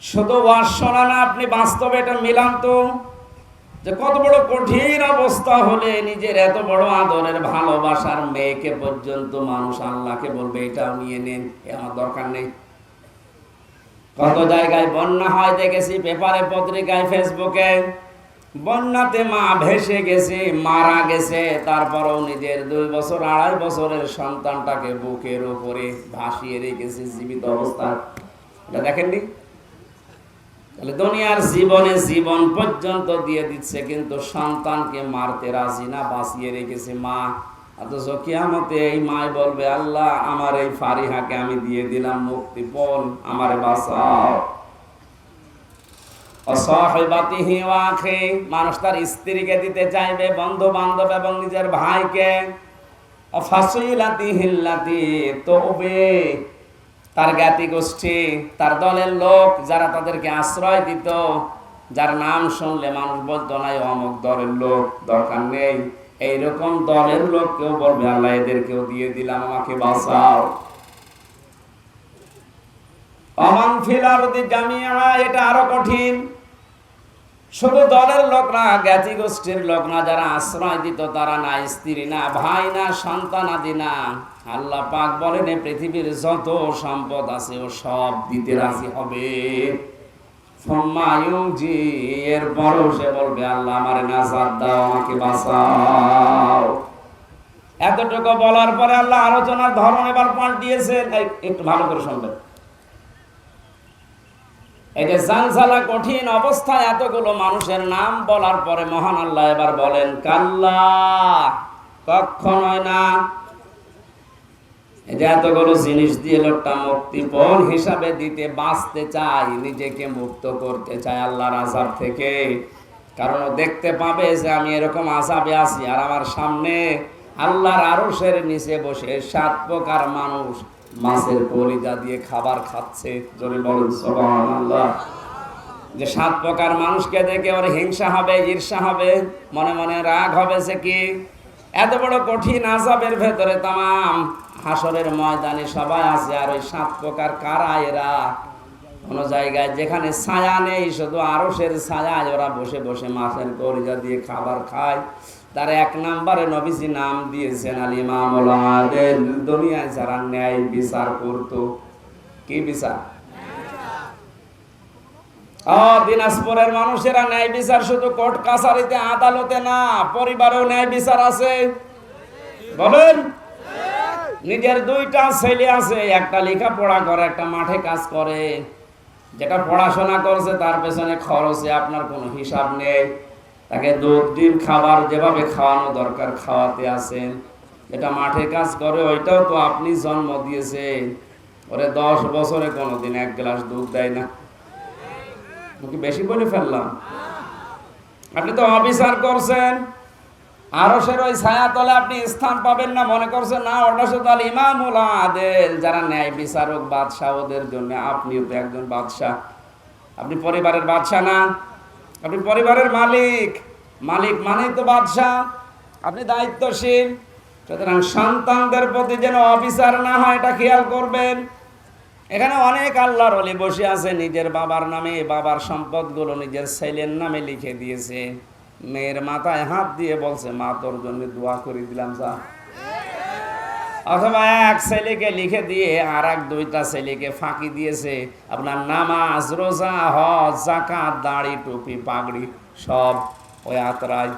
শুধু ওয়াজ শোনা না, আপনি বাস্তবে এটা মিলান তো, যে কত বড় কঠিন অবস্থা হলে নিজের এত বড় আদরের ভালোবাসার মেয়েকে পর্যন্ত মানুষ আল্লাহকে বলবে এটাও নিয়ে নেন, আমার দরকার নেই। কত জায়গায় বন্যা হয় দেখেছি, পেপারে, পত্রিকায়, ফেসবুকে। বন্যাতে মা ভেসে গেছে, মারা গেছে, তারপরও নিজের 2 বছর 2.5 বছরের সন্তানটাকে বুকের উপরে ভাসিয়ে রেখেছে জীবিত অবস্থায়। এটা দেখেননি? তাহলে দুনিয়ার জীবনে জীবন পর্যন্ত দিয়ে দিচ্ছে, কিন্তু সন্তানকে মারতে রাজি না, বাঁচিয়ে রেখেছে মা। অথচ কিয়ামতে এই মাই বলবে, আল্লাহ আমার এই ফারিহাকে আমি দিয়ে দিলাম মুক্তিপণ, আমারে বাঁচাও। অসাহিবাতিহি ওয়া আখি, মানুষ তার স্ত্রীকে দিতে চাইবে, বন্ধু বান্ধব এবং নিজের ভাইকে। অফাসিলাতিহিল্লাতি, তবে তার জ্ঞাতি গোষ্ঠী, তার দলের লোক, যারা তাদেরকে আশ্রয় দিত, যার নাম শুনলে মানুষ বলতো না অমুক দলের লোক, দরকার নেই, এইরকম দলের লোক কেউ বলবে আল্লাহ এদেরকেও দিয়ে দিলাম, আমাকে বাঁচাও। অমান ফিল আরদি জামিআ, এটা আরো কঠিন। শুধু দলের লোক না, জ্ঞাতি গোষ্ঠীর লোক না, যারা আশ্রয় দিত, তারা না, স্ত্রী না, ভাই না, সন্তান আদি না, আল্লাহ পাক বলেন পৃথিবীর যত সম্পদ আছে ও সব দিতে রাজি হবে। এরপরও সে বলবে আল্লাহ আমার নাজাত দাও, আমাকে বাঁচাও। এতটুকু বলার পরে আল্লাহ আলোচনার ধরন এবার পাল্টিয়েছেন, একটু ভালো করে শুনবেন। এই যে জানজালা কঠিন অবস্থায় এতগুলো মানুষের নাম বলার পরে মহান আল্লাহ এবার বলেন, কাল্লা, কখনোই না। এই যে এতগুলো জিনিস দিয়ে লোকটা মুক্তিপণ হিসাবে দিতে বাঁচতে চায়, নিজেকে মুক্ত করতে চায় আল্লাহর আযাব থেকে। কারণ দেখতে পাবে যে আমি এরকম আযাবে আছি, আর আমার সামনে আল্লাহর আরশের নিচে বসে 7 প্রকার মানুষ মাছের কলিজা দিয়ে খাবার খাচ্ছে। জোরে বলুন সুবহানাল্লাহ। যে 7 প্রকার মানুষকে দেখে ওর হিংসা হবে, ঈর্ষা হবে, মনে মনে রাগ হবে, যে কি এত বড় কঠিন আযাবের ভেতরে তামাম হাসরের ময়দানে সবাই আছে, আর ওই 7 প্রকার কারা এরা? কোন জায়গায় যেখানে ছায়া নেই, শুধু আরশের ছায়ায় ওরা বসে বসে মাছের কলিজা দিয়ে খাবার খায়। তার 1 নম্বরে নবীজি নাম দিয়েছেন আল ইমামুল আদিল। দুনিয়ায় যারা ন্যায় বিচার করতো, কি বিচার? দিনাজপুরের মানুষেরা ন্যায় বিচার শুধু কোর্ট কাছারিতে, আদালতে না, পরিবারেও ন্যায় বিচার আছে। বলেন, নিজের 2টা ছেলে আছে, একটা লেখাপড়া করে, একটা মাঠে কাজ করে। যেটা পড়াশোনা করছে তার পেছনে খরচে আপনার কোনো হিসাব নেই, তাকে দুধ ডিম খাবার যেভাবে খাওয়ানো দরকার খাওয়াতে আছেন। এটা মাঠে কাজ করে, ওইটাও তো আপনি জন্ম দিয়েছেন। ওরে 10 বছরে কোনোদিন 1 গ্লাস দুধ দেয় না। কি বেশি বলে ফেললাম? আপনি তো অবিচার করছেন, আরশের ওই ছায়াতলে আপনি স্থান পাবেন না, মনে করছেন না ওটা শুধু আল ইমামুল আদিল, যারা ন্যায় বিচারক, বাদশা, ওদের জন্য। আপনিও তো একজন বাদশা। আপনি পরিবারের বাদশা না? আপনি পরিবারের মালিক। মালিক মানেই তো বাদশাহ, আপনি দায়িত্বশীল। সুতরাং সন্তানদের প্রতি যেন অবিচার না হয় এটা খেয়াল করবেন। এখানে অনেক আল্লাহর ওলি বসে আছে, নিজের বাবার নামে বাবার সম্পদগুলো নিজের ছেলের নামে লিখে দিয়েছে। মেয়ের মাথায় হাত দিয়ে বলছে, মা তোর জন্য দোয়া করে দিলাম যা। অথবা এক ছেলেকে লিখে দিয়ে আর এক দুইটা ছেলেকে ফাঁকি দিয়েছে, আপনার নামাজ, রোজা, হজ, যাকাত, দাড়ি, টুপি, পাগড়ি সব ওই আত্রায়।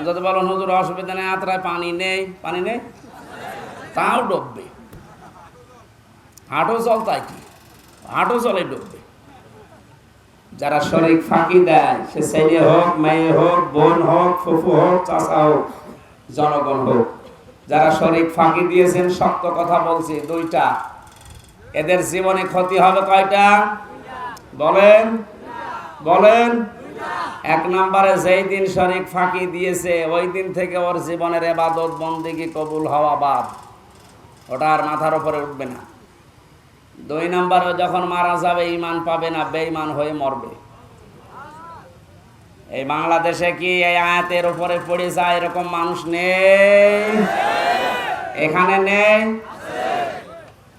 যদি বলো হুজুর অসুবিধা নেই, আত্রায় পানি নেই, পানি নেই, তাও ডুববে। হাঁটো জল, তাই কি হাঁটো জলে ডুববে। যারা শরীক ফাঁকি দেয়, সে ছেলে হোক, মেয়ে হোক, বোন হোক, ফুফু হোক, চাচা হোক, জনগণ হোক, যারা শরীক ফাঁকি দিয়েছেন, শক্ত কথা বলছি দুইটা, এদের জীবনে ক্ষতি হবে কয়টা বলেন? বলেন। এক নম্বরে, যেই দিন শরীক ফাঁকি দিয়েছে ওই দিন থেকে ওর জীবনের ইবাদত বন্দেগী কবুল হওয়া বাদ, ওটা আর মাথার উপরে উঠবে না। দুই নম্বরে, যখন মারা যাবে ঈমান পাবে না, বেঈমান হয়ে মরবে। এই বাংলাদেশে কি এই আয়াতের উপরে পড়ে যায় এরকম মানুষ নেই? এখানে নেই?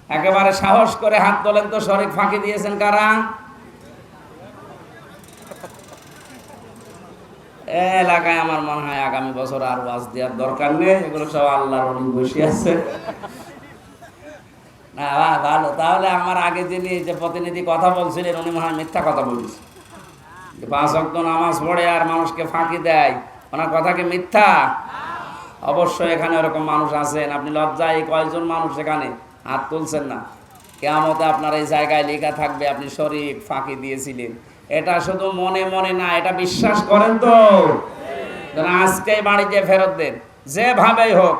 একেবারে সাহস করে হাত তোলেন তো, শরীক ফাঁকি দিয়েছেন কারা? এলাকায় আমার মনে হয় আগামী বছর আর ওয়াজ দেওয়ার দরকার নেই, এগুলো সব আল্লাহর ওলি বসে আছে। না ভালো, তাহলে আমার আগে যিনি যে প্রতিনিধি কথা বলছিলেন উনি মনে হয় মিথ্যা কথা বলেছে। 5 ওয়াক্ত নামাজ পড়ে আর মানুষকে ফাঁকি দেয়, ওনার কথা কি মিথ্যা? অবশ্যই এখানে এরকম মানুষ আছেন। আপনি লজ্জায় কয়েকজন মানুষ এখানে হাত তুলছেন না, কিয়ামতে আপনার এই জায়গায় লেখা থাকবে আপনি শরীক ফাঁকি দিয়েছিলেন। এটা শুধু মনে মনে না, এটা বিশ্বাস করেন তো? আজকেই বাড়িতে ফেরত দেন, যেভাবেই হোক।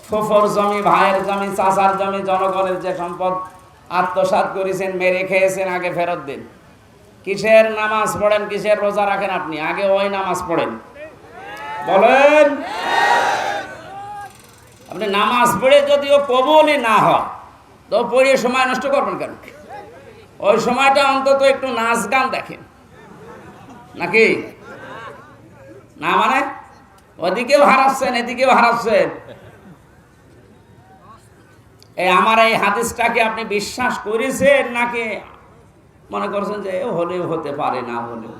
ফুফুর জমি, ভাইয়ের জমি, চাচার জমি, জনগণের যে সম্পদ আত্মসাৎ করেছেন, মেরে খেয়েছেন, আগে ফেরত দেন। কিসের নামাজ পড়েন, কিসের রোজা রাখেন আপনি? আগে ওই নামাজ পড়েন, বলেন। আপনি নামাজ পড়ে যদিও কবুলই না হয়, তো পড়ে সময় নষ্ট করবেন কেন? ওই সময়টা অন্তত একটু নাচ গান দেখেন, নাকি না? মানে ওদিকেও হারাচ্ছেন, এদিকেও হারাচ্ছেন। আমার এই হাদিসটাকে আপনি বিশ্বাস করেছেন নাকি মনে করছেন যে হলেও হতে পারে, না হলেও?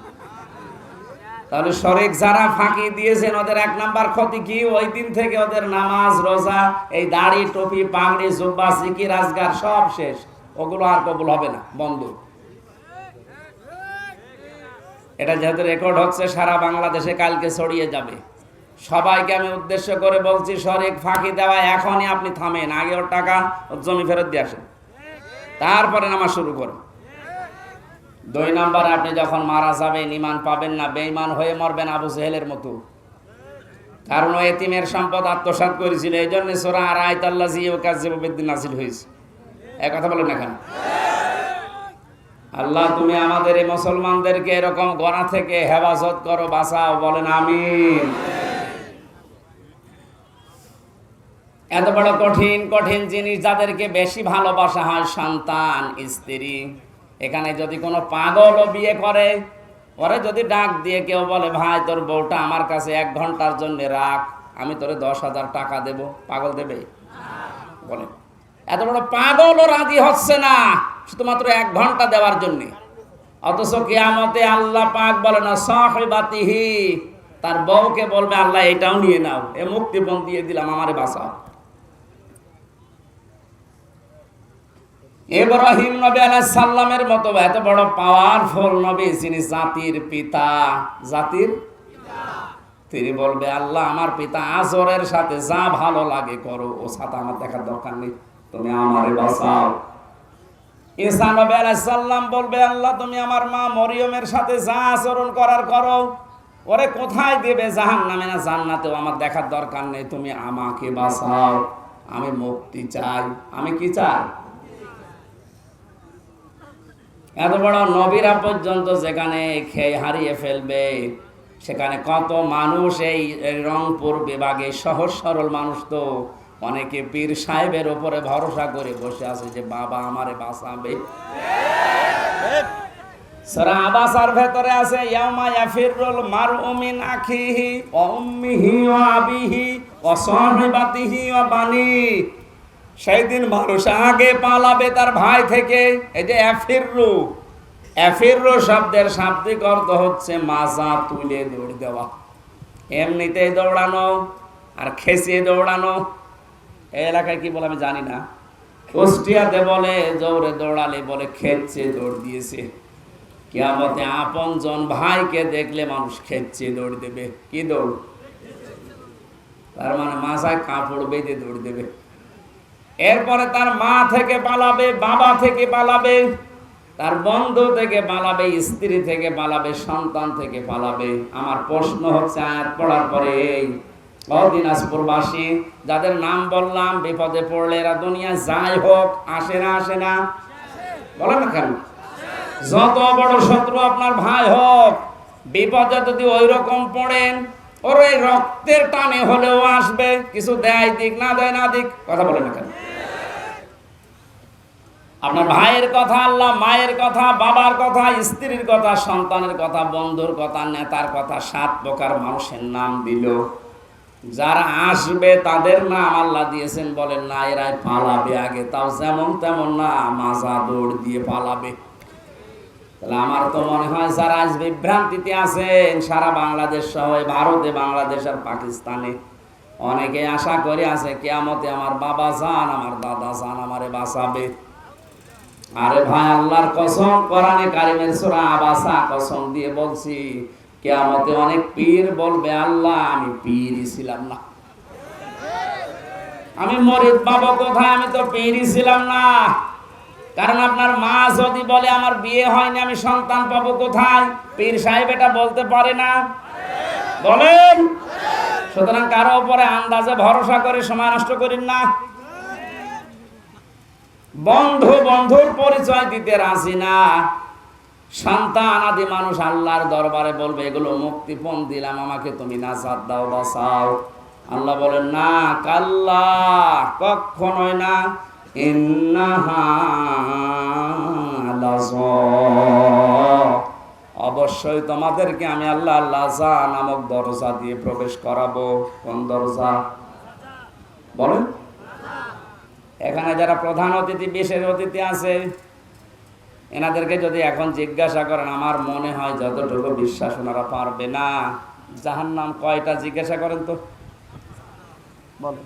তাহলে শরীক যারা ফাঁকি দিয়েছেন ওদের 1 নাম্বার ক্ষতি কি? ওই দিন থেকে ওদের নামাজ, রোজা, এই দাড়ি, টুপি, পাগড়ি, জুব্বা, জিকির, আজগার সব শেষ। ওগুলো আর কবুল হবে না, বন্ধ। এটা যেহেতু রেকর্ড হচ্ছে সারা বাংলাদেশে, কালকে ছড়িয়ে যাবে। সবাইকে আমি উদ্দেশ্য করে বলছি, শরীক ফাঁকি দেওয়া এখনই আপনি থামেন। আগে ওর টাকা, ওর জমি ফেরত দিয়ে আসেন, তারপরে নামাজ শুরু করুন। 2 নম্বরে, আপনি যখন মারা যাবেন ঈমান পাবেন না, বেঈমান হয়ে মরবেন আবু জেহেলের মতো। কারণ ও এতিমের সম্পদ আত্মসাৎ করেছিল, এই জন্য সূরা আরাইতাল্লাযী ইউকাযযিবু বিদ্দীন নাযিল হয়েছে। এক কথা বলেন না কেন? আল্লাহ তুমি আমাদের এই মুসলমানদেরকে এরকম গোনা থেকে হেফাজত করো, বাঁচাও, বলেন আমিন। এত বড় কঠিন কঠিন জিনিস যাদেরকে বেশি ভালোবাসা হয়, সন্তান, স্ত্রী, এখানে যদি কোনো পাগলও বিয়ে করে, ওরে যদি ডাক দিয়ে কেউ বলে, ভাই তোর বউটা আমার কাছে 1 ঘন্টার জন্য রাখ, আমি তোরে 10,000 টাকা দেব, পাগল দেবে? বলে এত বড় পাগলও রাজি হচ্ছে না শুধুমাত্র 1 ঘন্টা দেওয়ার জন্য। অথচ কিয়ামতে আল্লাহ পাক বলে না, সাহিবাতিহি, তার বউকে বলবে, আল্লাহ এটাও নিয়ে নাও, এ মুক্তিপণ দিয়ে দিলাম, আমারে বাঁচাও। ইব্রাহিম নবী আলাইহিস সালামের মতো এত বড় পাওয়ারফুল নবী, যিনি জাতির পিতা, জাতির পিতা, তিনি বলবে, আল্লাহ আমার পিতা আজরের সাথে যা ভালো লাগে করো, ও সাথে আমার দেখার দরকার নেই, তুমি আমারে বাঁচাও। ঈসা নবী আলাইহিস সালাম বলবে, আল্লাহ তুমি আমার মা মরিয়মের সাথে যা আচরণ করার করো, ওরে কোথায় দেবে, জাহান্নামে না জান্নাতেও, আমার দেখার দরকার নেই, তুমি আমাকে বাঁচাও, আমি মুক্তি চাই। আমি কি চাই? এত বড় নবীরা পর্যন্ত যেখানে খেয়ে হারিয়ে ফেলবে, সেখানে কত মানুষ এই রংপুর বিভাগে সহজ সরল মানুষ তো অনেকে পীর সাহেবের উপরে ভরসা করে বসে আছে যে বাবা আমারে বাঁচাবে। সূরা আবাসার ভেতরে আছে ইয়াউমা ইয়াফিরুল মারউ মিন আখিহি ওয়া উম্মিহি ওয়া আবিহি ওয়া সাহিবাতিহি ওয়া বানি। সেই দিন মানুষ আগে পালাবে তার ভাই থেকে। এই যে ইয়াফিরু, ইয়াফিরু শব্দের শাব্দিক অর্থ হচ্ছে মাজা তুলে দৌড় দেওয়া, এমনিতেই দৌড়ানো আর খেসিয়ে দৌড়ানো। এই এলাকায় কি বলে আমি জানি না, কুষ্টিয়াতে বলে জোরে দৌড়ালে বলে খেচ্ছে দৌড় দিয়েছে। কিয়ামতে আপনজন ভাইকে দেখলে মানুষ খেচ্ছে দৌড় দেবে। কি দৌড়? তার মানে মাথায় কাপড় বেঁধে দৌড় দেবে। এরপরে তার মা থেকে পালাবে, বাবা থেকে পালাবে, তার বন্ধু থেকে পালাবে, স্ত্রী থেকে পালাবে, সন্তান থেকে পালাবে। আমার প্রশ্ন হচ্ছে আয়াত পড়ার পরে এই দিনাজপুরবাসী যাদের নাম বললাম বিপদে পড়লে এরা দুনিয়া যাই হোক আসে না? আসে না? বলে না কেন? যত বড় শত্রু আপনার ভাই হোক, বিপদে যদি ওই রকম পড়েন ওর এই রক্তের টানে হলেও আসবে, কিছু দেয় দিক না দেয় না দিক। কথা বলে না কেন? আপনার ভাইয়ের কথা, আল্লাহ মায়ের কথা, বাবার কথা, স্ত্রীর কথা, সন্তানের কথা, বন্ধুর কথা, নেতার কথা, 7 প্রকার মানুষের নাম দিল। যারা আসবে তাদের নাম আল্লাহ দিয়েছেন, বলেন না এরাই পালাবে আগে, তাও যেমন তেমন না, মাজা দৌড় দিয়ে পালাবে। তাহলে আমার তো মনে হয় যারা আজ বিভ্রান্তিতে আছেন সারা বাংলাদেশ সহ ভারতে, বাংলাদেশ আর পাকিস্তানে, অনেকে আশা করে আছে কিয়ামতে আমার বাবা জান, আমার দাদা জান আমারে বাঁচাবে। আরে ভাই, আল্লাহর কসম, কোরআনে কারিমের সূরা আবাসা কসম দিয়ে বলছি, কিয়ামতে অনেক পীর বলবে আল্লাহ আমি পীরই ছিলাম না, আমি মরিদ বাবা কোথায়, আমি তো পীরই ছিলাম না। কারণ আপনার মা যদি বলে আমার বিয়ে হয়নি, আমি সন্তান পাবো কোথায়? পীর সাহেব এটা বলতে পারে না, বলেন? সুতরাং কারো উপরে আন্দাজে ভরসা করে সময় নষ্ট করেন না। বন্ধু বন্ধুর পরিচয় দিতে রাজি না। সন্তান আদি মানুষ আল্লাহর দরবারে বলবে এগুলো মুক্তিপণ দিলাম, আমাকে তুমি নাজাত দাও, বাঁচাও। আল্লাহ বলেন না, কাল্লা, কখনোই না, ইন্নাহা লাযা, অবশ্যই তোমাদেরকে আমি আল্লাহ লাযা নামক দরজা দিয়ে প্রবেশ করাবো। কোন দরজা বলেন? এখানে যারা প্রধান অতিথি, বিশেষ অতিথি আছে, এনাদেরকে যদি এখন জিজ্ঞাসা করেন, আমার মনে হয় যতটুকু বিশ্বাস ওনারা পারবে না। জাহান্নাম কয়টা জিজ্ঞাসা করেন তো, বলেন?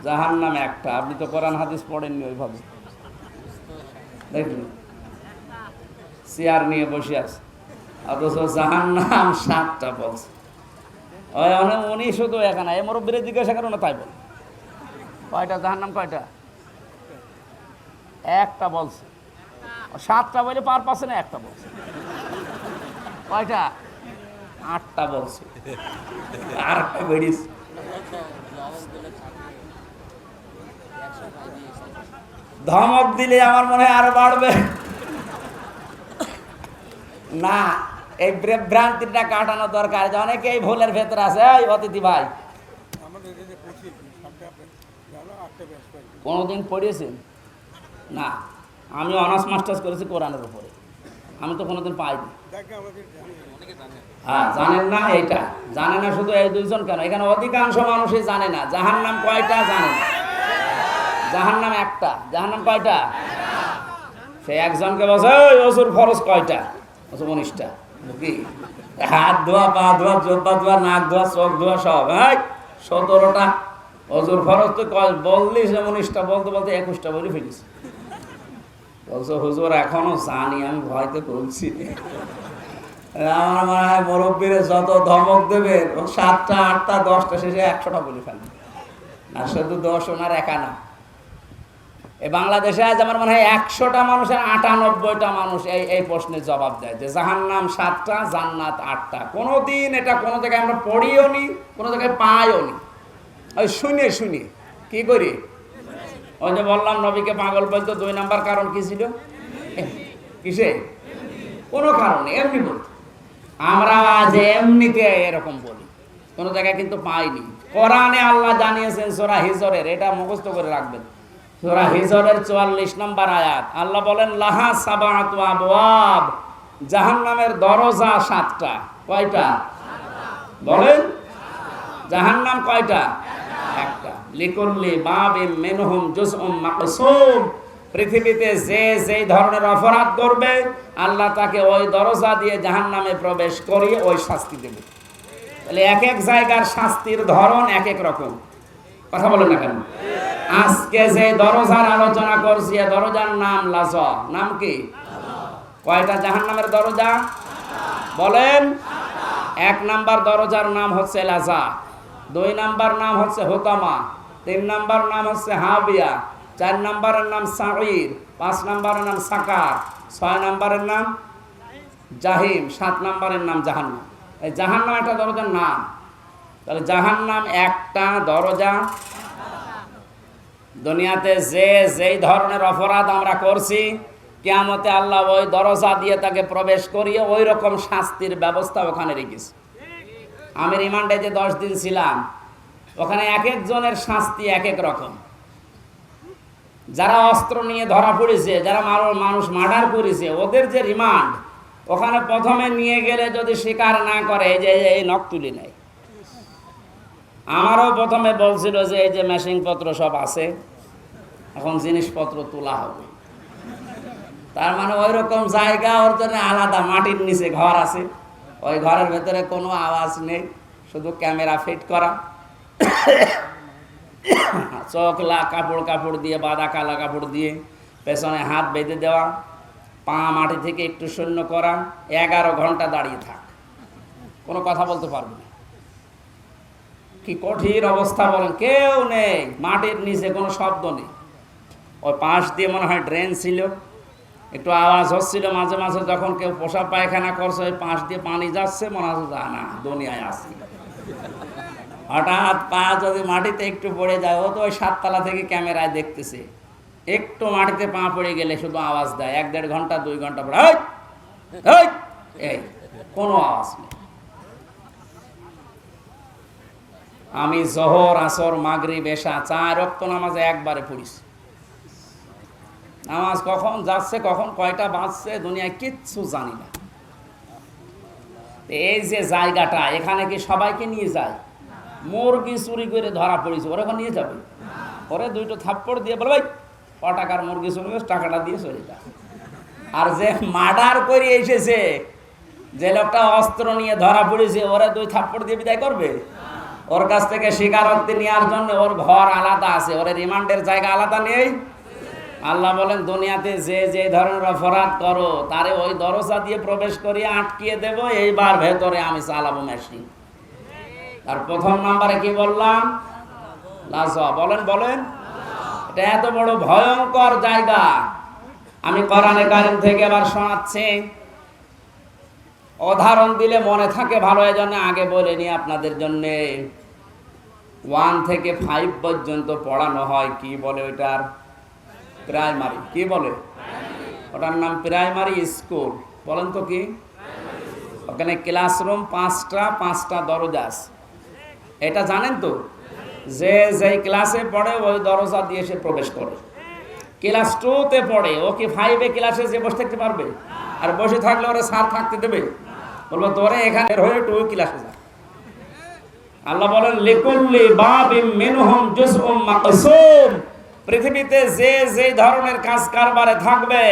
জাহান্নাম একটা। আপনি তো কোরআন হাদিস পড়েননি ওইভাবে, দেখুন চেয়ার নিয়ে বসে আছে, অথচ জাহান্নাম 7টা বলছে। উনি শুধু এখানে এই মুরব্বীরে জিজ্ঞাসা করো না, তাই বল কয়টা জাহান্নাম, কয়টা? একটা বলছে। 7টা বলে পার পাচ্ছে না, একটা বলছে। কয়টা? 8টা বলছে, আর একটা বেরিয়েছে। ধমক দিলে আমার মনে হয় আরো বাড়বে না। এই ভ্রান্তিটা কাটানো দরকার। অনেকে এই ভুলের ভেতরে আছে। এই অতিথি ভাই, কোনোদিন পড়িয়েছেন না? আমি অনার্স মাস্টার্স করেছি কোরআনের উপরে, আমি তো কোনোদিন পাইনি। হ্যাঁ, জানেন না? এইটা জানে না শুধু এই 2জন কেন, এখানে অধিকাংশ মানুষই জানে না জাহান্নাম কয়টা, জানে না। জাহান্নাম একটা। জাহান্নাম কয়টা? সে একজনকে বলছে ওযুর ফরজ কয়টা? 19টা। কি হাত ধোয়া, পা ধোয়া, জোব্বা ধোয়া, নাক ধোয়া, চোখ ধোয়া, সব 17টা। ওযুর ফরজ তো বললি 19টা, বলতে বলতে 21টা বলে ফেলিস। বলছো হুজুর এখনো জানি, আমি ভয়তে বলছি। আমার মনে হয় মুরব্বীরে যত ধমক দেবে 7টা, 8টা, 10টা শেষে 100টা বলে ফেলবে। না শুধু 10 ওনার একা না, এই বাংলাদেশে আজ আমার মনে হয় 100টা মানুষের 98টা মানুষ এই প্রশ্নের জবাব দেয় যে জাহান্নাম 7টা, জান্নাত 8টা। কোনোদিন এটা কোনো জায়গায় আমরা পড়িও নি, কোনো জায়গায় পাইও নি, ওই শুনে শুনে কি করি। ওই যে বললাম নবীকে পাগল বলতো, 2 নাম্বার কারণ কি ছিল? কিসে? কোনো কারণে, এমনি বলতো। আমরা আজ এমনিতে এরকম বলি, কোনো জায়গায় কিন্তু পাইনি। কোরআনে আল্লাহ জানিয়েছেন সূরা হিজরের, এটা মুখস্থ করে রাখবেন। সূরা হিজরের 44 নম্বর আয়াত, আল্লাহ বলেন লাহা সাবাতু আবওয়াব, জাহান্নামের দরজা 7টা। কয়টা বলেন? জাহান্নাম কয়টা? একটা। লিকুল্লি বাবিম মিনহুম জুজউম মাকসুম, পৃথিবীতে যে যেই ধরনের অপরাধ করবে আল্লাহ তাকে ওই দরজা দিয়ে জাহান্নামে প্রবেশ করিয়ে ওই শাস্তি দেবে। তাহলে এক এক জায়গার শাস্তির ধরন এক এক রকম। কথা বলেন না কেন? আজকে যে দরজার আলোচনা করছি এ দরজার নাম লাজা। নাম কি? কয়টা জাহান্নামের দরজা বলেন? 1 নাম্বার দরজার নাম হচ্ছে লাজা, 2 নাম্বার নাম হচ্ছে হুতামা, 3 নাম্বার নাম হচ্ছে হাবিয়া, 4 নাম্বারের নাম সাঈর, 5 নাম্বারের নাম সাকার, 6 নাম্বারের নাম জাহিম, 7 নাম্বারের নাম জাহান্নাম। এই জাহান্নাম একটা দরজার নাম। তাহলে জাহান্নাম একটা দরজা। দুনিয়াতে যে যেই ধরনের অপরাধ আমরা করছি কিয়ামতে আল্লাহ ওই দরজা দিয়ে তাকে প্রবেশ করিয়ে ওই রকম শাস্তির ব্যবস্থা ওখানে রেখেছে। আমি রিমান্ডে যে 10 দিন ছিলাম ওখানে এক একজনের শাস্তি এক এক রকম। যারা অস্ত্র নিয়ে ধরা পড়েছে, যারা মানুষ মার্ডার করেছে, ওদের যে রিমান্ড, ওখানে প্রথমে নিয়ে গেলে যদি স্বীকার না করে যে এই নখ তুলি নেয়। আমারও প্রথমে বলছিল যে এই যে মেশিন পত্র সব আছে, এখন জিনিসপত্র তোলা হবে। তার মানে ওই রকম জায়গা ওর জন্য আলাদা, মাটির নিচে ঘর আছে, ওই ঘরের ভেতরে কোনো আওয়াজ নেই, শুধু ক্যামেরা ফিট করা, চোখ কাপড় দিয়ে বাঁধা, কালা কাপড় দিয়ে পেছনে হাত বেঁধে দেওয়া, পা মাটি থেকে একটু শূন্য করা, 11 ঘন্টা দাঁড়িয়ে থাক, কোনো কথা বলতে পারবে না। কি কঠিন অবস্থা বলেন! কেউ নেই, মাটির নিচে কোনো শব্দ নেই। ওই পাশ দিয়ে মনে হয় ড্রেন ছিল, একটু আওয়াজ হচ্ছিল মাঝে মাঝে, যখন কেউ পোশাক পায়খানা করছে ওই পাশ দিয়ে পানি যাচ্ছে, মনে হচ্ছে যা না দুনিয়ায় আসি। হঠাৎ পা যদি মাটিতে একটু পড়ে যায়, ও তো ওই 7 তলা থেকে ক্যামেরায় দেখতেছে, একটু মাটিতে পা পড়ে গেলে শুধু আওয়াজ দেয়, 1-1.5 ঘন্টা 2 ঘন্টা পরে এই কোনো আওয়াজ নেই। আমি জোহর, আসর, মাগরিব, এশা 4 ওয়াক্ত নামাজে একবারে পড়িছি। নামাজ কখন যাচ্ছে, কখন কয়টা বাজছে, দুনিয়ায় কিচ্ছু জানি না। এই যে জায়গাটা, এখানে কি সবাইকে নিয়ে যায়? মুরগি চুরি করে ধরা পড়েছে, ওরা নিয়ে যাবে? ওরে 2টো থাপ্পড় দিয়ে বলে ভাই ক টাকার মুরগি চুরি করে টাকাটা দিয়ে চলে যা। আর যে মার্ডার করে এসেছে, যে লোকটা অস্ত্র নিয়ে ধরা পড়েছে, ওরা 2 থাপ্পড় দিয়ে বিদায় করবে? ওর কাছ থেকে স্বীকারোক্তি নেওয়ার জন্য ওর ঘর আলাদা আছে, ওর রিমান্ডের জায়গা আলাদা নেই। আল্লাহ বলেন দুনিয়াতে যে যে ধরনের অপরাধ করো তারে ওই দরজা দিয়ে প্রবেশ করিয়ে আটকিয়ে দেব, এইবার ভেতরে আমি চালাবো মেশিন। আর প্রথম নাম্বারে কি বললাম? লাজা। বলেন এটা এত বড় ভয়ঙ্কর জায়গা। আমি কোরআনে কারীম থেকে এবার শোনাচ্ছি, উদাহরণ দিলে মনে থাকে ভালো, এজন্য আগে বলে নি আপনাদের জন্য। 1 থেকে 5 পর্যন্ত পড়ানো হয়, কি বলে ওইটার? প্রাইমারি। কি বলে ওটার নাম? Primary school. বলেন তো কি? ওখানে ক্লাসরুম 5টা দরজা আছে। এটা জানেন তো? যে যেই ক্লাসে পড়ে ওই দরজা দিয়ে সে প্রবেশ করে। ক্লাস 2তে পড়ে, ও কি 5 ক্লাসে যে বসে থাকতে পারবে? আর বসে থাকলে ওরা স্যার থাকতে দেবে? বলবো তোরে এখানে হয়ে 2 ক্লাসে যা। আল্লাহ বলেন লিকুল্লি বাবিম মিনহুম জুজউম মাকসুম, পৃথিবীতে যে যে ধরনের কাজ কারবারে থাকবে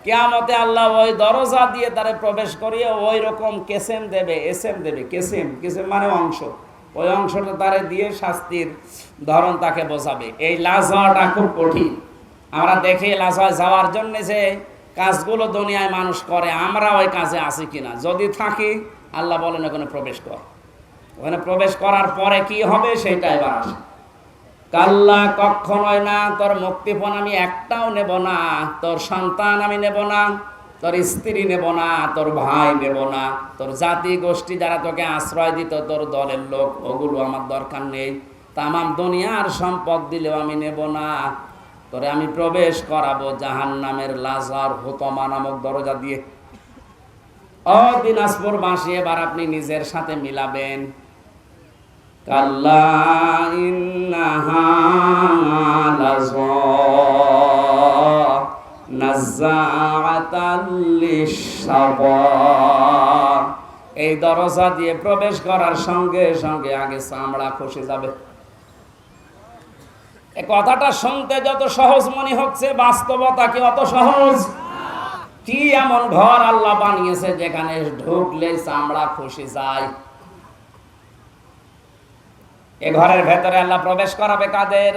কিয়ামতে আল্লাহ ওই দরজা দিয়ে তারে প্রবেশ করিয়ে ওই রকম কেসেম দেবে, এসএম দেবে। কেসেম মানে অংশ, ওই অংশটা তারে দিয়ে শাস্তির ধরন তাকে বোঝাবে। এই লাজাটা খুব কঠিন। আমরা দেখি লাজায় যাওয়ার জন্য যে কাজগুলো দুনিয়ায় মানুষ করে, আমরা ওই কাজে আছি কিনা। যদি থাকি আল্লাহ বলেন ওখানে প্রবেশ কর। ওখানে প্রবেশ করার পরে কি হবে সেটা এবার আসে। কাল্লা, কখনোই না। তোর মুক্তিপণ আমি একটাও নেব না, তোর সন্তান আমি নেব না, তোর স্ত্রী নেব না, তোর ভাই নেব না, তোর জাতি গোষ্ঠী যারা তোকে আশ্রয় দিত, তোর দলের লোক, ওগুলো আমার দরকার নেই। তামাম দুনিয়ার সম্পদ দিলেও আমি নেব না। তোরে আমি প্রবেশ করাবো জাহান্নামের লাজার হুতমা নামক দরজা দিয়ে। ও দিনাজপুর বাসী, এবার আপনি নিজের সাথে মিলাবেন। কাল্লা ইন্নাহা লাযা নাযাআতাল লিশশাওয়া। এই দরজা দিয়ে প্রবেশ করার সঙ্গে সঙ্গে আগে চামড়া খসে যাবে। এই কথাটা শুনতে যত সহজ মনে হচ্ছে, বাস্তবতা কি অত সহজ? কি এমন ঘর আল্লাহ বানিয়েছে যেখানে ঢুকলে চামড়া খসে যায়? এ ঘরের ভেতরে আল্লাহ প্রবেশ করাবে কাদের?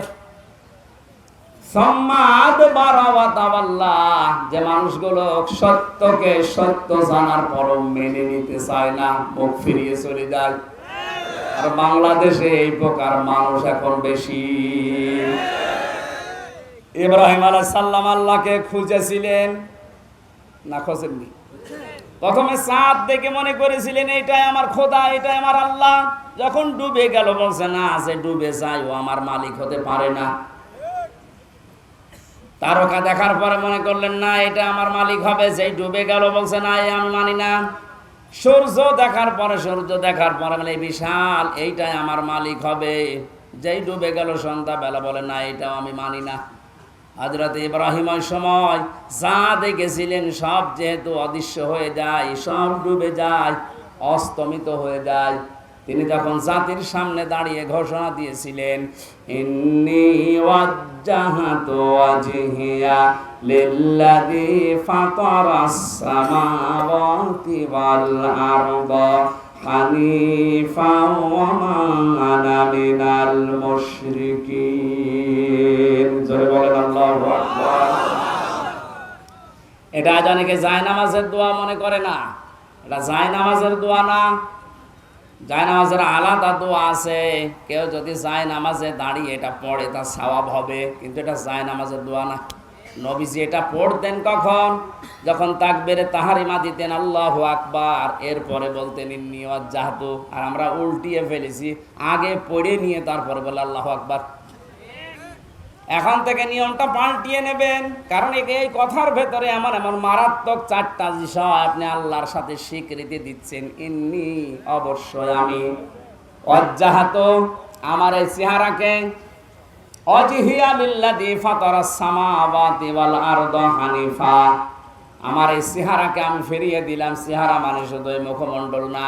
যে মানুষগুলো সত্যকে সত্য জানার পরও মেনে নিতে চায় না, মুখ ফিরিয়ে চলে যায়। আর বাংলাদেশে এই প্রকার মানুষ এখন বেশি। ইব্রাহিম আলাইহিস সালাম আল্লাহকে খুঁজেছিলেন না খোঁজেননি? প্রথমে চাঁদ দেখে মনে করেছিলেন এটাই আমার খোদা, এটাই আমার আল্লাহ। যখন ডুবে গেল বলছে না, যে ডুবে যায় ও আমার মালিক হতে পারে না। তারকা দেখার পরে মনে করলেন না, এটা আমার মালিক হবে। যেই ডুবে গেল বলছে না, আমি মানি না। সূর্য দেখার পরে বলে বিশাল, এইটাই আমার মালিক হবে। যেই ডুবে গেল সন্ধ্যা বেলা বলে না, এটাও আমি মানি না। হযরত ইব্রাহিম ওই সময় যা দেখেছিলেন সব যেহেতু অদৃশ্য হয়ে যায়, সব ডুবে যায়, অস্তমিত হয়ে যায়। তিনি তখন জাতির সামনে দাঁড়িয়ে ঘোষণা দিয়েছিলেন, ইন্নী ওয়াজ্জাহাতু ওয়াজহিয়া লিল্লাযী ফাতারাস সামাওয়াতি ওয়াল আরদা হানিফাও ওয়া মা আনা মিনাল মুশরিকিন। জোরে বলেন আল্লাহু আকবার। এটা আজ অনেকে জায়নামাজের দোয়া মনে করে না। এটা জায়নামাজের দোয়া না, জায়নামাজের আলাদা দোয়া আছে। কেউ যদি জায়নামাজে দাঁড়িয়ে এটা পড়ে তার সওয়াব হবে, কিন্তু এটা জায়নামাজের দোয়া না। নবীজি এটা পড়তেন কখন? যখন তাকবীরে তাহরিমা দিতেন আল্লাহু আকবার, এরপরে বলতেন ইন্নী ওয়াজ্জাহতু। আর আমরা উল্টিয়ে ফেলেছি, আগে পড়ে নিয়ে তারপরে বলে আল্লাহু আকবার। এখন থেকে নিয়মটা পাল্টিয়ে নেবেন, কারণ এই কথার ভেতরে এমন এমন মারাত্মক চারটা বিষয় আপনি আল্লাহর সাথে স্বীকৃতি দিচ্ছেন। ইন্নী, অবশ্যই আমি, ওয়াজ্জাহতু, আমার এই চেহারাকে, ওয়াজহিয়া লিল্লাযী ফাতারাস সামাওয়াতি ওয়াল আরদা হানিফা, আমার এই চেহারাকে আমি ফিরিয়ে দিলাম। চেহারা মানে শুধু এই মুখমণ্ডল না,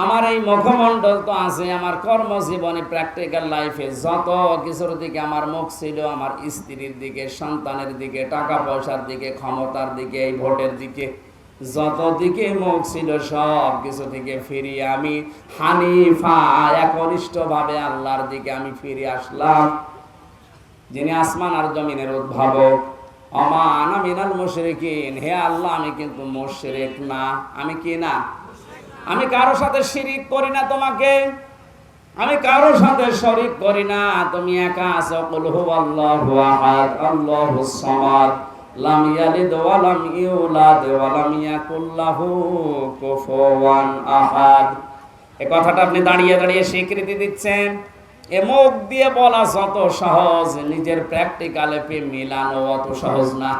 আমার এই মুখমণ্ডল তো আছে আমার কর্মজীবনে, প্র্যাকটিক্যাল লাইফে যত কিছুর দিকে আমার মুখ ছিল, আমার স্ত্রীর দিকে, সন্তানের দিকে, টাকা পয়সার দিকে, ক্ষমতার দিকে, এই ভোটের দিকে, যত দিকে মুখ ছিল সব কিছু থেকে ফিরিয়ে আমি হানিফা, একনিষ্ঠভাবে আল্লাহর দিকে আমি ফিরে আসলাম, যিনি আসমান আর জমিনের উদ্ভাবক। ওমা আনা মিনাল মুশরিকিন, হে আল্লাহ আমি কিন্তু মুশরিক না। আমি কি না? আমি কারোর সাথে শিরিক করি না তোমাকে, আমি কারোর সাথে শরীক করি না। তুমি একা আছো। কুল হুয়াল্লাহু আহাদ আল্লাহুস সামাদ লাম ইয়ালিদ ওয়া লাম ইউলাদ ওয়া লাম ইয়াকুল লাহু কুফুওয়ান আহাদ। এই কথাটা আপনি দাঁড়িয়ে দাঁড়িয়ে স্বীকৃতি দিচ্ছেন। এ মুখ দিয়ে বলা যত সহজ, নিজের প্র্যাকটিক্যালে মিলানো অত সহজ না।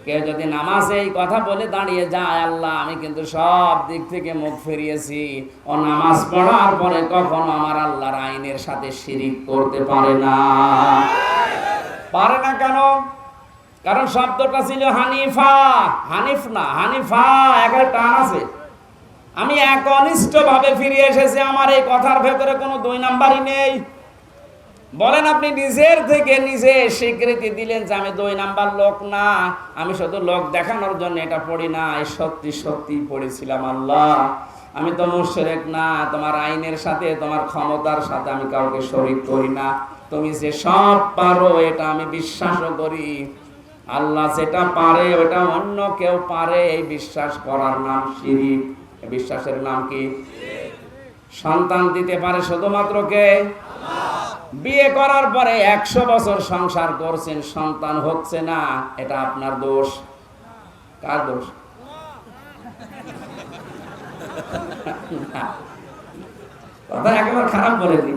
কেউ যদি নামাজে এই কথা বলে দাঁড়িয়ে যায়, আল্লাহ আমি কিন্তু সব দিক থেকে মুখ ফিরিয়েছি, ও নামাজ পড়ার পরে কখনো আমার আল্লাহর আইনের সাথে শিরিক করতে পারে না। পারে না কেন? কারণ শব্দটা ছিল হানিফা, হানিফ না হানিফা, একটা টান আছে। আমি একনিষ্ঠভাবে ফিরে এসেছি। আমার এই কথার ভেতরে কোনো দুই নাম্বারই নেই। বলেন আপনি নিজের থেকে নিজে স্বীকৃতি দিলেন যে আমি দুই নাম্বার লোক না, আমি শুধু লোক দেখানোর জন্য এটা পড়ি না, সত্যি সত্যি পড়েছিলাম আল্লাহ আমি তো মুশরিক না, তোমার আইনের সাথে তোমার ক্ষমতার সাথে আমি কাউকে শরীক করি না। তুমি যে সব পারো এটা আমি বিশ্বাসও করি। আল্লাহ যেটা পারে ওটা অন্য কেউ পারে, এই বিশ্বাস করার নাম শিরিক। বিশ্বাসের নাম কি? সন্তান দিতে পারে শুধুমাত্র কে? বিয়ে করার পরে 100 বছর সংসার করছেন, সন্তান হচ্ছে না, এটা আপনার দোষ? কার দোষ? কথা একেবারে খারাপ বলে দিই,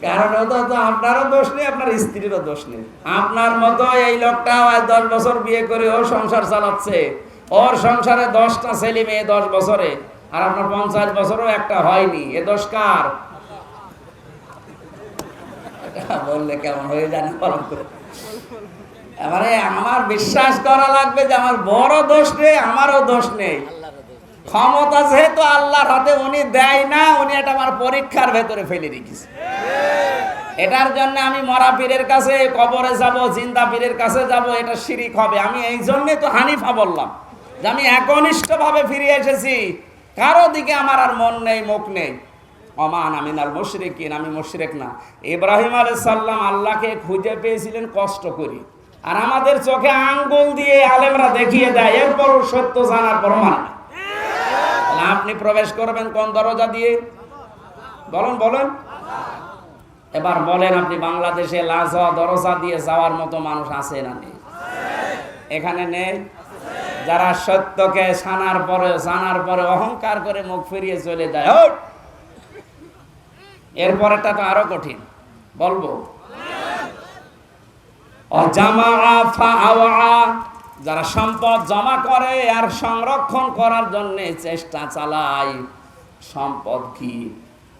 কারণ ওটা তো আপনারও দোষ নেই, আপনার স্ত্রীরও দোষ নেই। আপনার মতো এই লোকটা 10 বছর বিয়ে করে ও সংসার চালাচ্ছে, ওর সংসারে 10টা ছেলে মেয়ে 10 বছরে, আর আপনার 50 বছরও একটা হয়নি। এ দোষ কার? বললে কেমন হয়ে জানে? এবারে আমার বিশ্বাস করা লাগবে যে আমার বড় দোষ নেই, আমারও দোষ নেই। ক্ষমতা যেহেতু আল্লাহর হাতে, উনি দেয় না, উনি এটা আমার পরীক্ষার ভেতরে ফেলে রেখেছে। এটার জন্য আমি মরা পীরের কাছে কবরে যাব, জিন্দা পীরের কাছে যাব, এটা শিরিক হবে। আমি এই জন্যই তো হানিফা বললাম যে আমি একনিষ্ঠভাবে ফিরে এসেছি, কারো দিকে আমার আর মন নেই, মুখ নেই। ওমান আমিনাল মুশরিকিন, আমি মুশরিক না। ইব্রাহিম আলাইহিস সালাম আল্লাহকে খুঁজে পেয়েছিলেন কষ্ট করে, আর আমাদের চোখে আঙ্গুল দিয়ে আলেমরা দেখিয়ে দেয়, এরপরও সত্য জানার পর মানে। আপনি প্রবেশ করবেন কোন দরজা দিয়ে? বলেন বলেন। এবার বলেন, আপনি বাংলাদেশে লাজা দরজা দিয়ে যাওয়ার মতো মানুষ আছে না নেই? এখানে নেই। যারা সত্যকে জানার পরে অহংকার করে মুখ ফিরিয়ে চলে যায়, এরপরেটা তো আরো কঠিন, বলবো। যারা সম্পদ জমা করে আর সংরক্ষণ করার জন্য চেষ্টা চালায়। সম্পদ কি?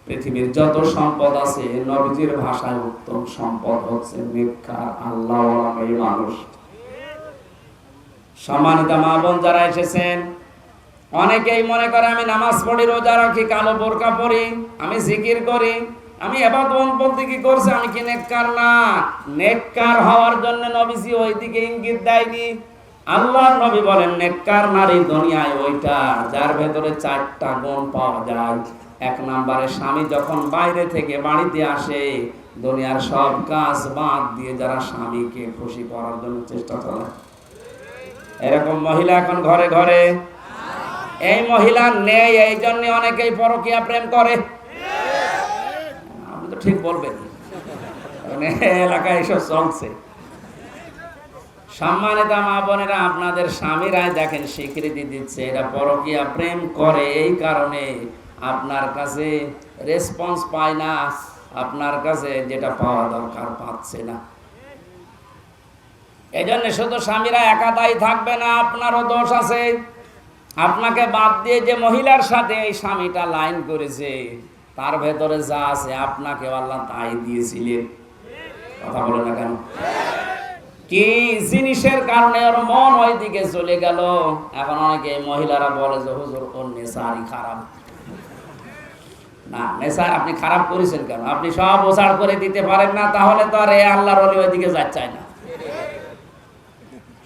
পৃথিবীর যত সম্পদ আছে, নবীজির ভাষায় উত্তম সম্পদ হচ্ছে নেককার আল্লাহওয়ালা মানুষ। সম্মানিত মা বোন যারা এসেছেন, অনেকেই মনে করে আমি নামাজ পড়ি, রোজা রাখি, কালো বোরকা পরি, আমি জিকির করি, আমি ইবাদত বন্দেগী করছি, আমি কি নেককার না? নেককার হওয়ার জন্য নবীজি ওইদিকে ইঙ্গিত দেয়নি। আল্লাহর নবী বলেন, নেককার নারী দুনিয়ায় ওইটা যার ভেতরে 4টা গুণ পাওয়া যায়। 1 নম্বরে, স্বামী যখন বাইরে থেকে বাড়িতে আসে, দুনিয়ার সব কাজ বাদ দিয়ে যারা স্বামীকে খুশি করার জন্য চেষ্টা চালায়। এরকম মহিলা এখন ঘরে ঘরে। এই মহিলা নেই, এই জন্য অনেকেই পরকীয়া প্রেম করে। আপনি তো ঠিক বলবেন, এলাকায় এসব চলছে। সম্মানিত মা বোনেরা, আপনাদের স্বামীরাই দেখেন স্বীকৃতি দিচ্ছে এরা পরকীয়া প্রেম করে, এই কারণে আপনার কাছে রেসপন্স পায় না, আপনার কাছে যেটা পাওয়া দরকার পাচ্ছে না। এই জন্য শুধু স্বামীরা একা দায়ী থাকবে না, আপনারও দোষ আছে। আপনাকে বাদ দিয়ে যে মহিলার সাথে এই স্বামীটা লাইন করেছে, তার ভেতরে যা আছে আপনাকে আল্লাহ তাই দিয়েছিলেন। কথা বলে না কেন? কি জিনিসের কারণে ওর মন ওই দিকে চলে গেল? এখন অনেকে মহিলারা বলে যে হুজুর ওর নেশারই খারাপ। না, নেশা আপনি খারাপ করেছেন কেন? আপনি সব ওঝাড় করে দিতে পারেন না, তাহলে তো আর আল্লাহর ওলি ওই দিকে যাচ্ছে না।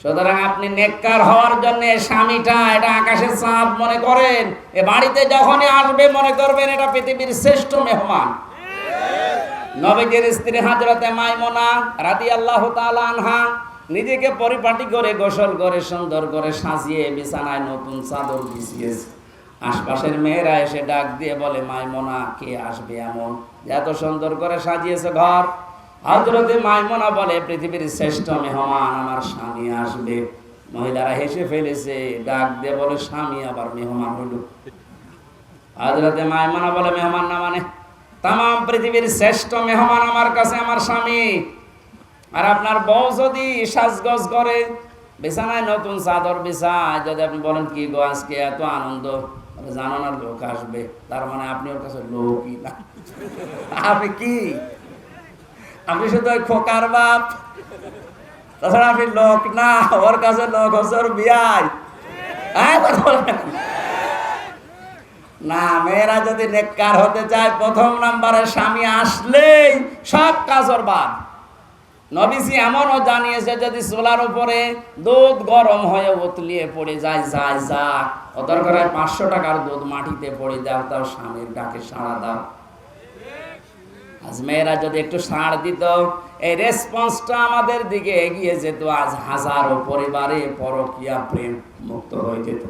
সুতরাং আপনি নেককার হওয়ার জন্য স্বামীটা এটা আকাশের চাঁদ মনে করেন। এ বাড়িতে যখনই আসবে মনে করবেন এটা পৃথিবীর শ্রেষ্ঠ মেহমান। নবীজির স্ত্রী হযরতে মাইমুনা রাদিয়াল্লাহু তাআলা আনহা নিজেকে পরিপাটি করে, গোসল করে, সুন্দর করে সাজিয়ে বিছানায় নতুন চাদর বিছিয়েছে। আশপাশের মেয়েরা এসে ডাক দিয়ে বলে, মাইমুনা কে আসবে এমন এত সুন্দর করে সাজিয়েছে ঘর? হযরতে মাইমুনা বলে, পৃথিবীর শ্রেষ্ঠ মেহমান আমার স্বামী আসবে। মহিলারা হেসে ফেলেছে, ডাক দিয়ে বলে, স্বামী আবার মেহমান হইল? হযরতে মাইমুনা বলে, মেহমান না মানে তাম পৃথিবীর শ্রেষ্ঠ মেহমান আমার কাছে আমার স্বামী। আর আপনার বউ যদি সাজগোজ করে, বিছানায় নতুন চাদর বিছায়, যদি আপনি বলেন কি গো আজকে এত আনন্দ, জানো না লোক আসবে, তার মানে আপনি ওর কাছে লোকই না। আপনি কি? আপনি শুধু ওই খোকার বাপ, তাছাড়া আপনি লোক না। ওর কাছে লোক হচ্ছে ওর বিয়াই। না, মেয়েরা যদি নেককার হতে চায়, প্রথম নাম্বারে স্বামী আসলেই সব কাজ ওর বাদ। নবীজি এমনও জানিয়েছে, যদি চুলার উপরে দুধ গরম হয়ে উতলিয়ে পড়ে যায়, যা ও দরকার হয় 500 টাকার দুধ মাটিতে পড়ে যাও, তাও স্বামীর ডাকে সাড়া দাও। আজ মেয়েরা যদি একটু ছাড় দিত, এই রেসপন্সটা আমাদের দিকে এগিয়ে যেত, আজ হাজারো পরিবারে পরকীয়া প্রেম মুক্ত হয়ে যেত।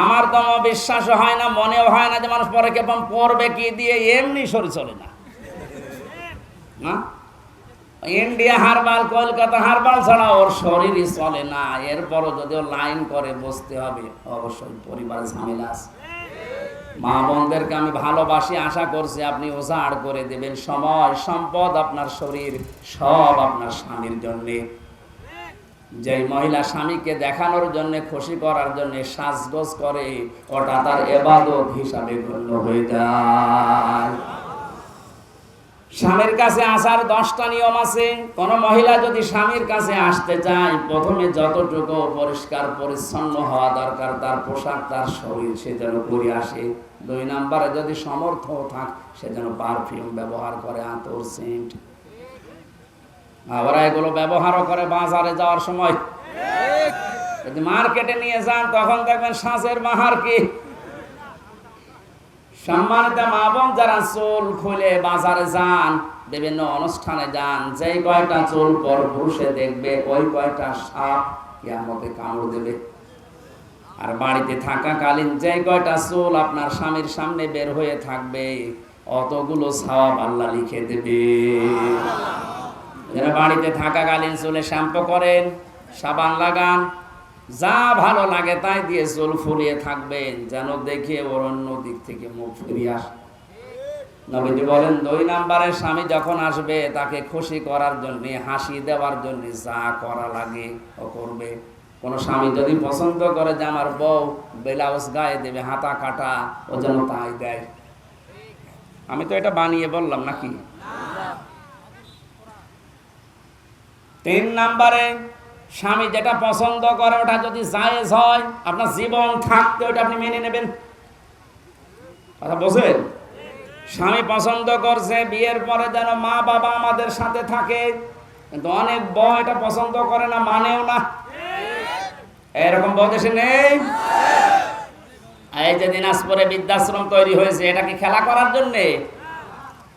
আমার তো বিশ্বাস হয় না, মনেও হয় না যে মানুষ পরকীয়া প্রেম করবে কি দিয়ে, এমনি শরীর চলে না। ইন্ডিয়া হারবাল, কলকাতা হারবাল ছাড়া ওর শরীরই চলে না। এরপরও যদি ও লাইন করে বসতে হবে, অবশ্যই পরিবারে ঝামেলা আছে। মা বোনদেরকে আমি ভালোবাসি, আশা করছি আপনি ওঝাড় করে দেবেন। সময়, সম্পদ, আপনার শরীর সব আপনার স্বামীর জন্যে। যে মহিলা স্বামীকে দেখানোর জন্য, খুশি করার জন্য সাজগোজ করে, ওটা তার ইবাদত হিসাবে গণ্য হয়ে যায়। স্বামীর কাছে আসার 10টা নিয়ম আছে। কোন মহিলা যদি স্বামীর কাছে আসতে চায়, প্রথমে যতটুকু পরিষ্কার পরিচ্ছন্ন হওয়া দরকার, তার পোশাক, তার শরীর, সে যেন করে আসে। 2 নম্বরে যদি সমর্থ থাক, সে যেন পারফিউম ব্যবহার করে, আতর, সেন্ট। আবার এগুলো ব্যবহারও করে বাজারে যাওয়ার সময়। যদি মার্কেটে নিয়ে যান, তখন দেখবেন সাজের বাহার কি। সম্মানিত মা বোন, যারা চুল খুলে বাজারে যান, বিভিন্ন অনুষ্ঠানে যান, যেই কয়টা চুল পর পুরুষে দেখবে, ওই কয়টা সাপ কিয়ামতে কামড় দেবে। আর বাড়িতে থাকাকালীন যে কয়টা চুল আপনার স্বামীর সামনে বের হয়ে থাকবে, অতগুলো সওয়াব আল্লাহ লিখে দেবে। যারা বাড়িতে থাকাকালীন চুলে শ্যাম্পু করেন, সাবান লাগান, যা ভালো লাগে তাই দিয়ে চুল ফুলিয়ে থাকবেন, যেন দেখে ওর অন্য দিক থেকে মুখ ফিরিয়ে আসে। নবীজি বলেন, 2 নম্বরে স্বামী যখন আসবে, তাকে খুশি করার জন্য, হাসি দেওয়ার জন্য যা করা লাগে ও করবে। কোন স্বামী যদি পছন্দ করে যে আমার বউ ব্লাউজ গায়ে দেবে, হাতা কাটা, ও যেন তাই দেয়। আমি তো এটা বানিয়ে বললাম নাকি? 3 নম্বরে স্বামী যেটা পছন্দ করে, ওটা যদি জায়েজ হয়, আপনার জীবন থাকতে ওটা আপনি মেনে নেবেন। কথা বুঝেন? স্বামী পছন্দ করছে বিয়ের পরে যেন মা বাবা আমাদের সাথে থাকে, কিন্তু অনেক বউ এটা পছন্দ করে না, মানেও না। এরকম বউ দেশে নেই? এই যে দিনাজপুরে বৃদ্ধাশ্রম তৈরি হয়েছে, এটা কি খেলা করার জন্য?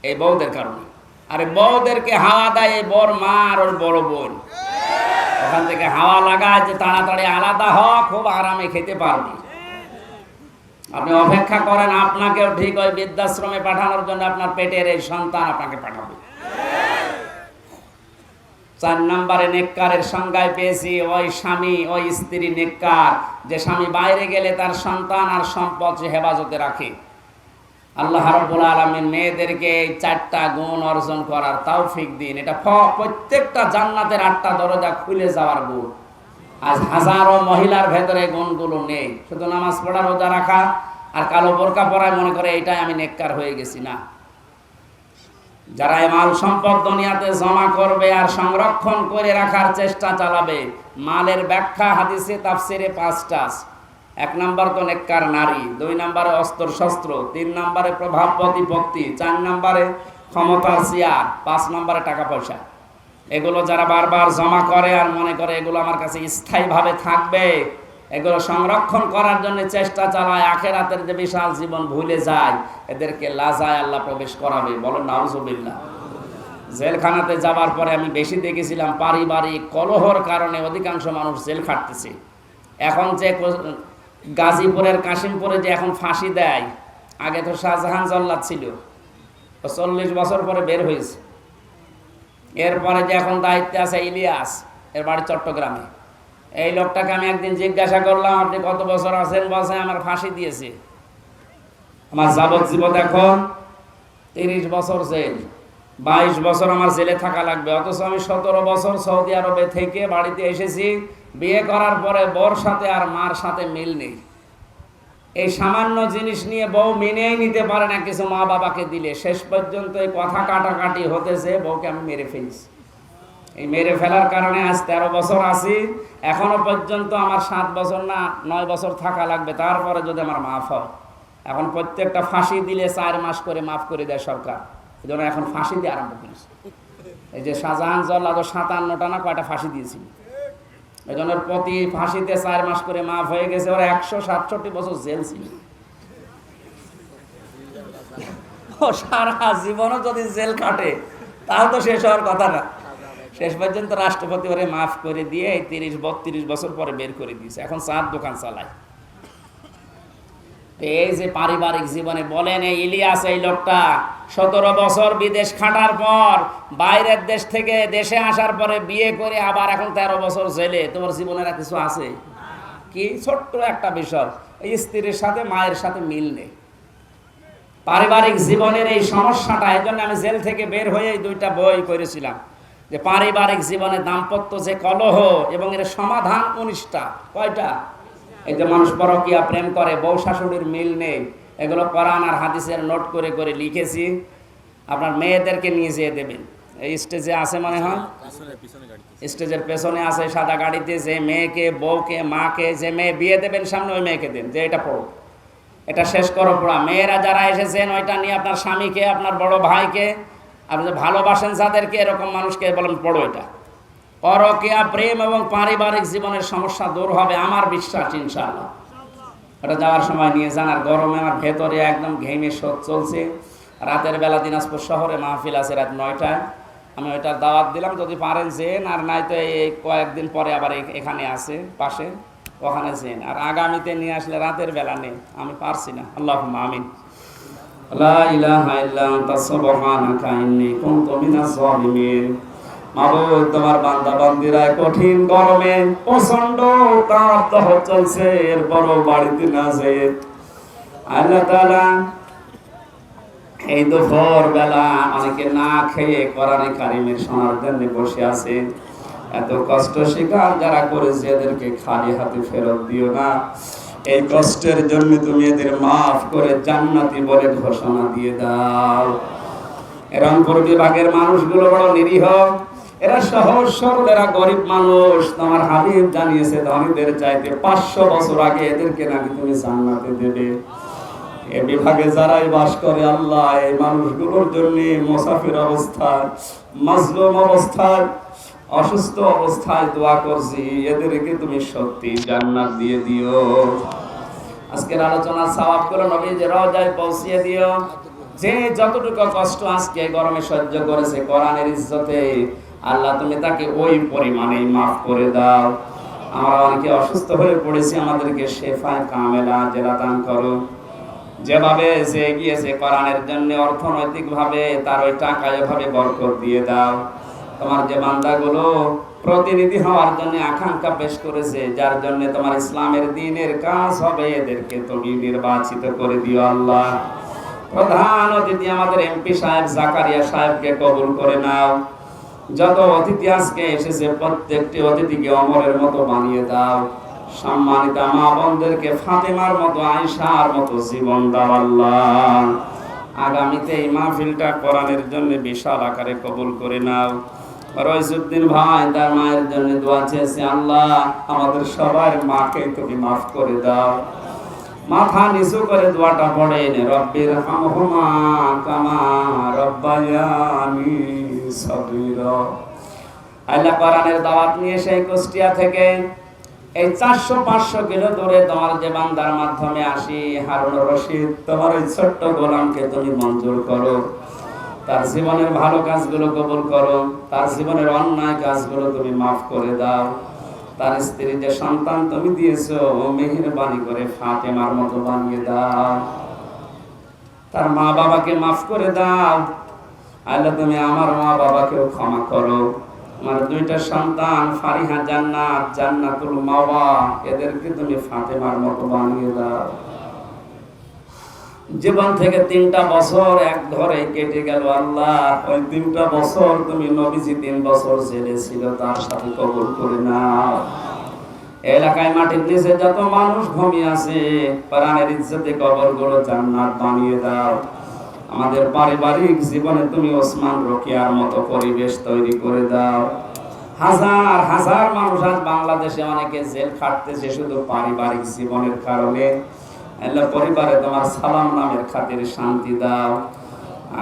এই বউদের কারণে। আরে বউদেরকে হাওয়া দেয় এই বর মা আর ওর বড় বোন, ওখান থেকে হাওয়া লাগায় যে তাড়াতাড়ি আলাদা হ, খুব আরামে খেতে পারবি। আপনি অপেক্ষা করেন, আপনাকেও ঠিক ওই বৃদ্ধাশ্রমে পাঠানোর জন্য আপনার পেটের এই সন্তান আপনাকে পাঠাবে। 4 নম্বরে নেককারের সংজ্ঞায় পেয়েছি, ওই স্বামী, ওই স্ত্রী নেককার, যে স্বামী বাইরে গেলে তার সন্তান আর সম্পদ সে হেফাজতে রাখে। আল্লাহ রাব্বুল আলামিন মেয়েদেরকে এই 4টা গুণ অর্জন করার তৌফিক দিন। এটা প্রত্যেকটা জান্নাতের 8টা দরজা খুলে যাওয়ার গুণ। আজ হাজারো মহিলার ভেতরে গুণগুলো নেই। শুধু নামাজ পড়া, রোজা রাখা আর কালো বোরকা পরায় মনে করে এটাই আমি নেককার হয়ে গেছি। না, যারা এই মাল সম্পদ দুনিয়াতে জমা করবে আর সংরক্ষণ করে রাখার চেষ্টা চালাবে, মালের ব্যাখ্যা হাদিসে তাফসিরে 5টা। 1 নম্বর তো নেককার নারী, 2 নম্বরে অস্ত্র শস্ত্র, 3 নম্বরে প্রভাব প্রতিপত্তি, 4 নম্বরে ক্ষমতার চেয়ার, 5 নম্বরে টাকা পয়সা। এগুলো যারা বারবার জমা করে আর মনে করে এগুলো আমার কাছে স্থায়ীভাবে থাকবে, এগুলো সংরক্ষণ করার জন্য চেষ্টা চালায়, আখেরাতের যে বিশাল জীবন ভুলে যায়, এদেরকে লাজায় আল্লাহ প্রবেশ করাবে। বলেন নাউজুবিল্লাহ। জেলখানাতে যাবার পরে আমি বেশি দেখেছিলাম, পারিবারিক কলহর কারণে অধিকাংশ মানুষ জেল খাটতেছে। এখন যে গাজীপুরের কাশিমপুরে যে এখন ফাঁসি দেয়, আগে তো শাহজাহান জল্লাদ ছিল, 40 বছর পরে বের হয়েছে। এরপরে যে এখন দায়িত্বে আছে ইলিয়াস, এর বাড়ি চট্টগ্রামে। এই লোকটাকে আমি একদিন জিজ্ঞাসা করলাম, আপনি কত বছর আছেন? বলছে আমার ফাঁসি দিয়েছে, আমার যাবজ্জীবন এখন 30 বছর জেল, 22 বছর আমার জেলে থাকা লাগবে। অথচ আমি 17 বছর সৌদি আরবে থেকে বাড়িতে এসেছি। বিয়ে করার পরে বর সাথে আর মার সাথে মিল নেই। এই সামান্য জিনিস নিয়ে বউ মেনেই নিতে পারে না কিছু মা বাবাকে দিলে। শেষ পর্যন্ত এই কথা কাটাকাটি হতেছে, বউকে আমি মেরে ফেলছি। এই মেরে ফেলার কারণে আজ 13 বছর আছি। এখনো পর্যন্ত আমার 7 বছর না 9 বছর থাকা লাগবে, তারপরে যদি আমার মাফ হয়। এখন প্রত্যেকটা ফাঁসি দিলে 4 মাস করে মাফ করে দেয় সরকার। এই জন্য এখন ফাঁসি দিয়ে আরম্ভ করেছে। এই যে শাহজাহান জল্লাদ 57টা না কয়টা ফাঁসি দিয়েছিল, এই জন্য প্রতি ফাঁসিতে 4 মাস করে মাফ হয়ে গেছে। ওরা 167 বছর জেল ছিল। ও সারা জীবনও যদি জেল কাটে তাও তো শেষ হওয়ার কথা না। শেষ পর্যন্ত রাষ্ট্রপতি ওরে মাফ করে দিয়ে 30-32 বছর পরে বের করে দিয়েছে। এখন চার দোকান চালায়। এই যে পারিবারিক জীবনে বলেন, এই ইলিয়াস এই লোকটা 17 বছর বিদেশ খাটার পর বাইরের দেশ থেকে দেশে আসার পরে বিয়ে করে আবার এখন 13 বছর জেলে। তোমার জীবনের আর কিছু আছে কি? ছোট্ট একটা বিষয়, এই স্ত্রীর সাথে মায়ের সাথে মিল নেই। পারিবারিক জীবনের এই সমস্যাটা, এই জন্য আমি জেল থেকে বের হয়ে এই 2টা বই করেছিলাম, যে পারিবারিক জীবনে দাম্পত্য যে কলহ এবং এর সমাধান 19টা। কয়টা? এই যে মানুষ পরকীয়া প্রেম করে, বউ শাশুড়ির মিল নেই, এগুলো কোরআন আর হাদিসের নোট করে করে লিখেছি। আপনার মেয়েদেরকে নিয়ে যেয়ে দেবেন। এই স্টেজে আছে মনে হয়, স্টেজের পেছনে আছে সাদা গাড়িতে, যে মেয়েকে, বউকে, মাকে, যে মেয়ে বিয়ে দেবেন সামনে ওই মেয়েকে দেন যে এটা পড়ো, এটা শেষ করো পড়া। মেয়েরা যারা এসেছেন ওইটা নিয়ে আপনার স্বামীকে, আপনার বড় ভাইকে, আপনি যে ভালোবাসেন যাদেরকে, এরকম মানুষকে বলেন পড়ো এটা। পরকীয়া, প্রেম এবং পারিবারিক জীবনের সমস্যা দূর হবে আমার বিশ্বাস ইনশাআল্লাহ। ওটা যাওয়ার সময় নিয়ে যান। আর গরমে আমার ভেতরে একদম ঘেমে শোধ চলছে। রাতের বেলা দিনাজপুর শহরে মাহফিল আছে রাত 9টায়, আমি ওইটার দাওয়াত দিলাম, যদি পারেন যেন, আর নাই তো এই কয়েকদিন পরে আবার এখানে আছে পাশে, ওখানে যেন। আর আগামীতে নিয়ে আসলে রাতের বেলা নেই, আমি পারছি না। আল্লাহুম্মা আমিন। লা ইলাহা ইল্লা আনতা সুবহানাকা ইন্নী কুনতু মিনাজ জালিমিন। মাবুদ, তোমার বান্দা বান্দিরা কঠিন গরমে প্রচন্ড তাপদাহ চলছে, এরপরও বাড়িতে না যেয়ে আল্লাহ তাআলা এই দুপুর বেলা অনেকে না খেয়ে কোরআনে কারিমের শোনার জন্য বসে আছে। এত কষ্ট স্বীকার যারা করেছে এদেরকে খালি হাতে ফেরত দিও না। এই কষ্টের জন্য তুমি এদের মাফ করে জান্নাতি বলে ঘোষণা দিয়ে দাও। রংপুর বিভাগের মানুষগুলো বড় নিরীহ, এরা সহজ সরল, এরা গরিব মানুষ। তোমার হাবিব জানিয়েছে ধনীদের চাইতে 500 বছর আগে এদেরকে নাকি তুমি জান্নাতে দেবে। এ বিভাগে যারাই বাস করে আল্লাহ, এই মানুষগুলোর জন্য মুসাফির অবস্থায়, মাজলুম অবস্থায়, অসুস্থ অবস্থায় দোয়া করছি, এদেরকে তুমি সত্যি জান্নাত দিয়ে দিও। আজকের আলোচনার সওয়াবগুলো নবীজির রওজায় পৌঁছিয়ে দিও। যে যতটুকু কষ্ট আজকে গরমে সহ্য করেছে কোরআনের ইজ্জতে, আল্লাহ তুমি তাকে ওই পরিমাণেই মাফ করে দাও। আমরা অনেকে অসুস্থ হয়ে পড়েছি, আমাদেরকে শেফায়ে কামেলা আজেলা দান করো। যেভাবে যে এগিয়েছে কোরআনের জন্য অর্থনৈতিকভাবে, তার ওই টাকায় এভাবে বরকত দিয়ে দাও। তোমার যে বান্দাগুলো প্রতিনিধি হওয়ার জন্য আকাঙ্ক্ষা পেশ করেছে, যার জন্য তোমার ইসলামের দ্বীনের কাজ হবে, এদেরকে তুমি নির্বাচিত করে দিও আল্লাহ। প্রধান অতিথি আমাদের এমপি সাহেব জাকারিয়া সাহেবকে কবুল করে নাও। যত অতিথি আজকে এসেছে প্রত্যেকটি অতিথিকে অমরের মতো বানিয়ে দাও। সম্মানিত মা বোনদেরকে ফাতেমার মতো, আয়েশার মতো জীবন দাও আল্লাহ। আগামীতে এই মাহফিলটা কোরআনের জন্য বিশাল আকারে কবুল করে নাও। রইসুদ্দিন ভাই তার মায়ের জন্য দোয়া চেয়েছে, আল্লাহ আমাদের সবার মাকে তুমি মাফ করে দাও। মাথা নিচু করে দোয়াটা পড়েন, রব্বির হামহুমা কামা রব্বায়ানি সগীরা। আল্লাহ কোরআনের দাওয়াত নিয়ে সেই কুষ্টিয়া থেকে এই 400-500 কিলো দূরে তোমার যে বান্দার মাধ্যমে আসি, হারুন রশিদ, তোমার ওই ছোট্ট গোলামকে তুমি মঞ্জুর করো। তার জীবনের ভালো কাজগুলো কবুল করো, তার জীবনের অন্যায় কাজগুলো তুমি মাফ করে দাও। তার স্ত্রী যে সন্তান তুমি দিয়েছো, মেহেরবানি করে ফাতেমার মতো বানিয়ে দাও। তার মা বাবাকে মাফ করে দাও আল্লাহ। তুমি আমার মা বাবাকেও ক্ষমা করো। আমার 2টা সন্তান ফারিহা জান্নাত, জান্নাতুল মাওয়া, এদেরকে তুমি ফাতেমার মতো বানিয়ে দাও। জীবন থেকে 3টা বছর এক ধরে কেটে গেল আল্লাহ। ওই 3টা বছর তুমি নবীজি 3 বছর জেলে ছিল, তার সাথে কবুল করে নাও। এলাকায় মাটির নিচে যত মানুষ ঘুমিয়ে আছে, কোরআনের ইজ্জতে কবরগুলো জান্নাত বানিয়ে দাও। আমাদের পারিবারিক জীবনে তুমি ওসমান রকিয়ার মতো পরিবেশ তৈরি করে দাও। হাজার হাজার মানুষ আজ বাংলাদেশে অনেকে জেল খাটতেছে শুধু পারিবারিক জীবনের কারণে। আল্লাহ পরিবারে তোমার সালাম নামের খাতিরে শান্তি দাও।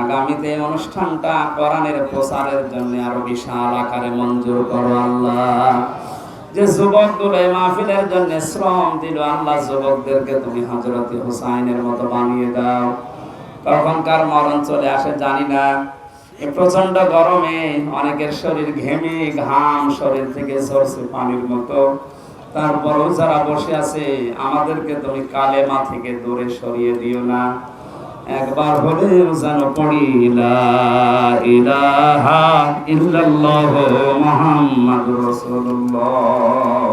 আগামীতে অনুষ্ঠানটা কোরআনের প্রচারের জন্য আরো বিশাল আকারে মঞ্জুর করো আল্লাহ। যে যুবকগুলো এই মাহফিলের জন্য শ্রম দিল আল্লাহ, যুবকদেরকে তুমি হযরত হুসাইনের মতো বানিয়ে দাও। কখনকার মরণ চলে আসে জানি না। এই প্রচন্ড গরমে অনেকের শরীর ঘেমে ঘাম শরীর থেকে ঝরছে পানির মতো, তারপরও যারা বসে আছে আমাদেরকে তুমি কালেমা থেকে দূরে সরিয়ে দিও না। একবার হলেও যেন পড়ি লা ইলাহা ইল্লাল্লাহু মুহাম্মাদুর রাসূলুল্লাহ।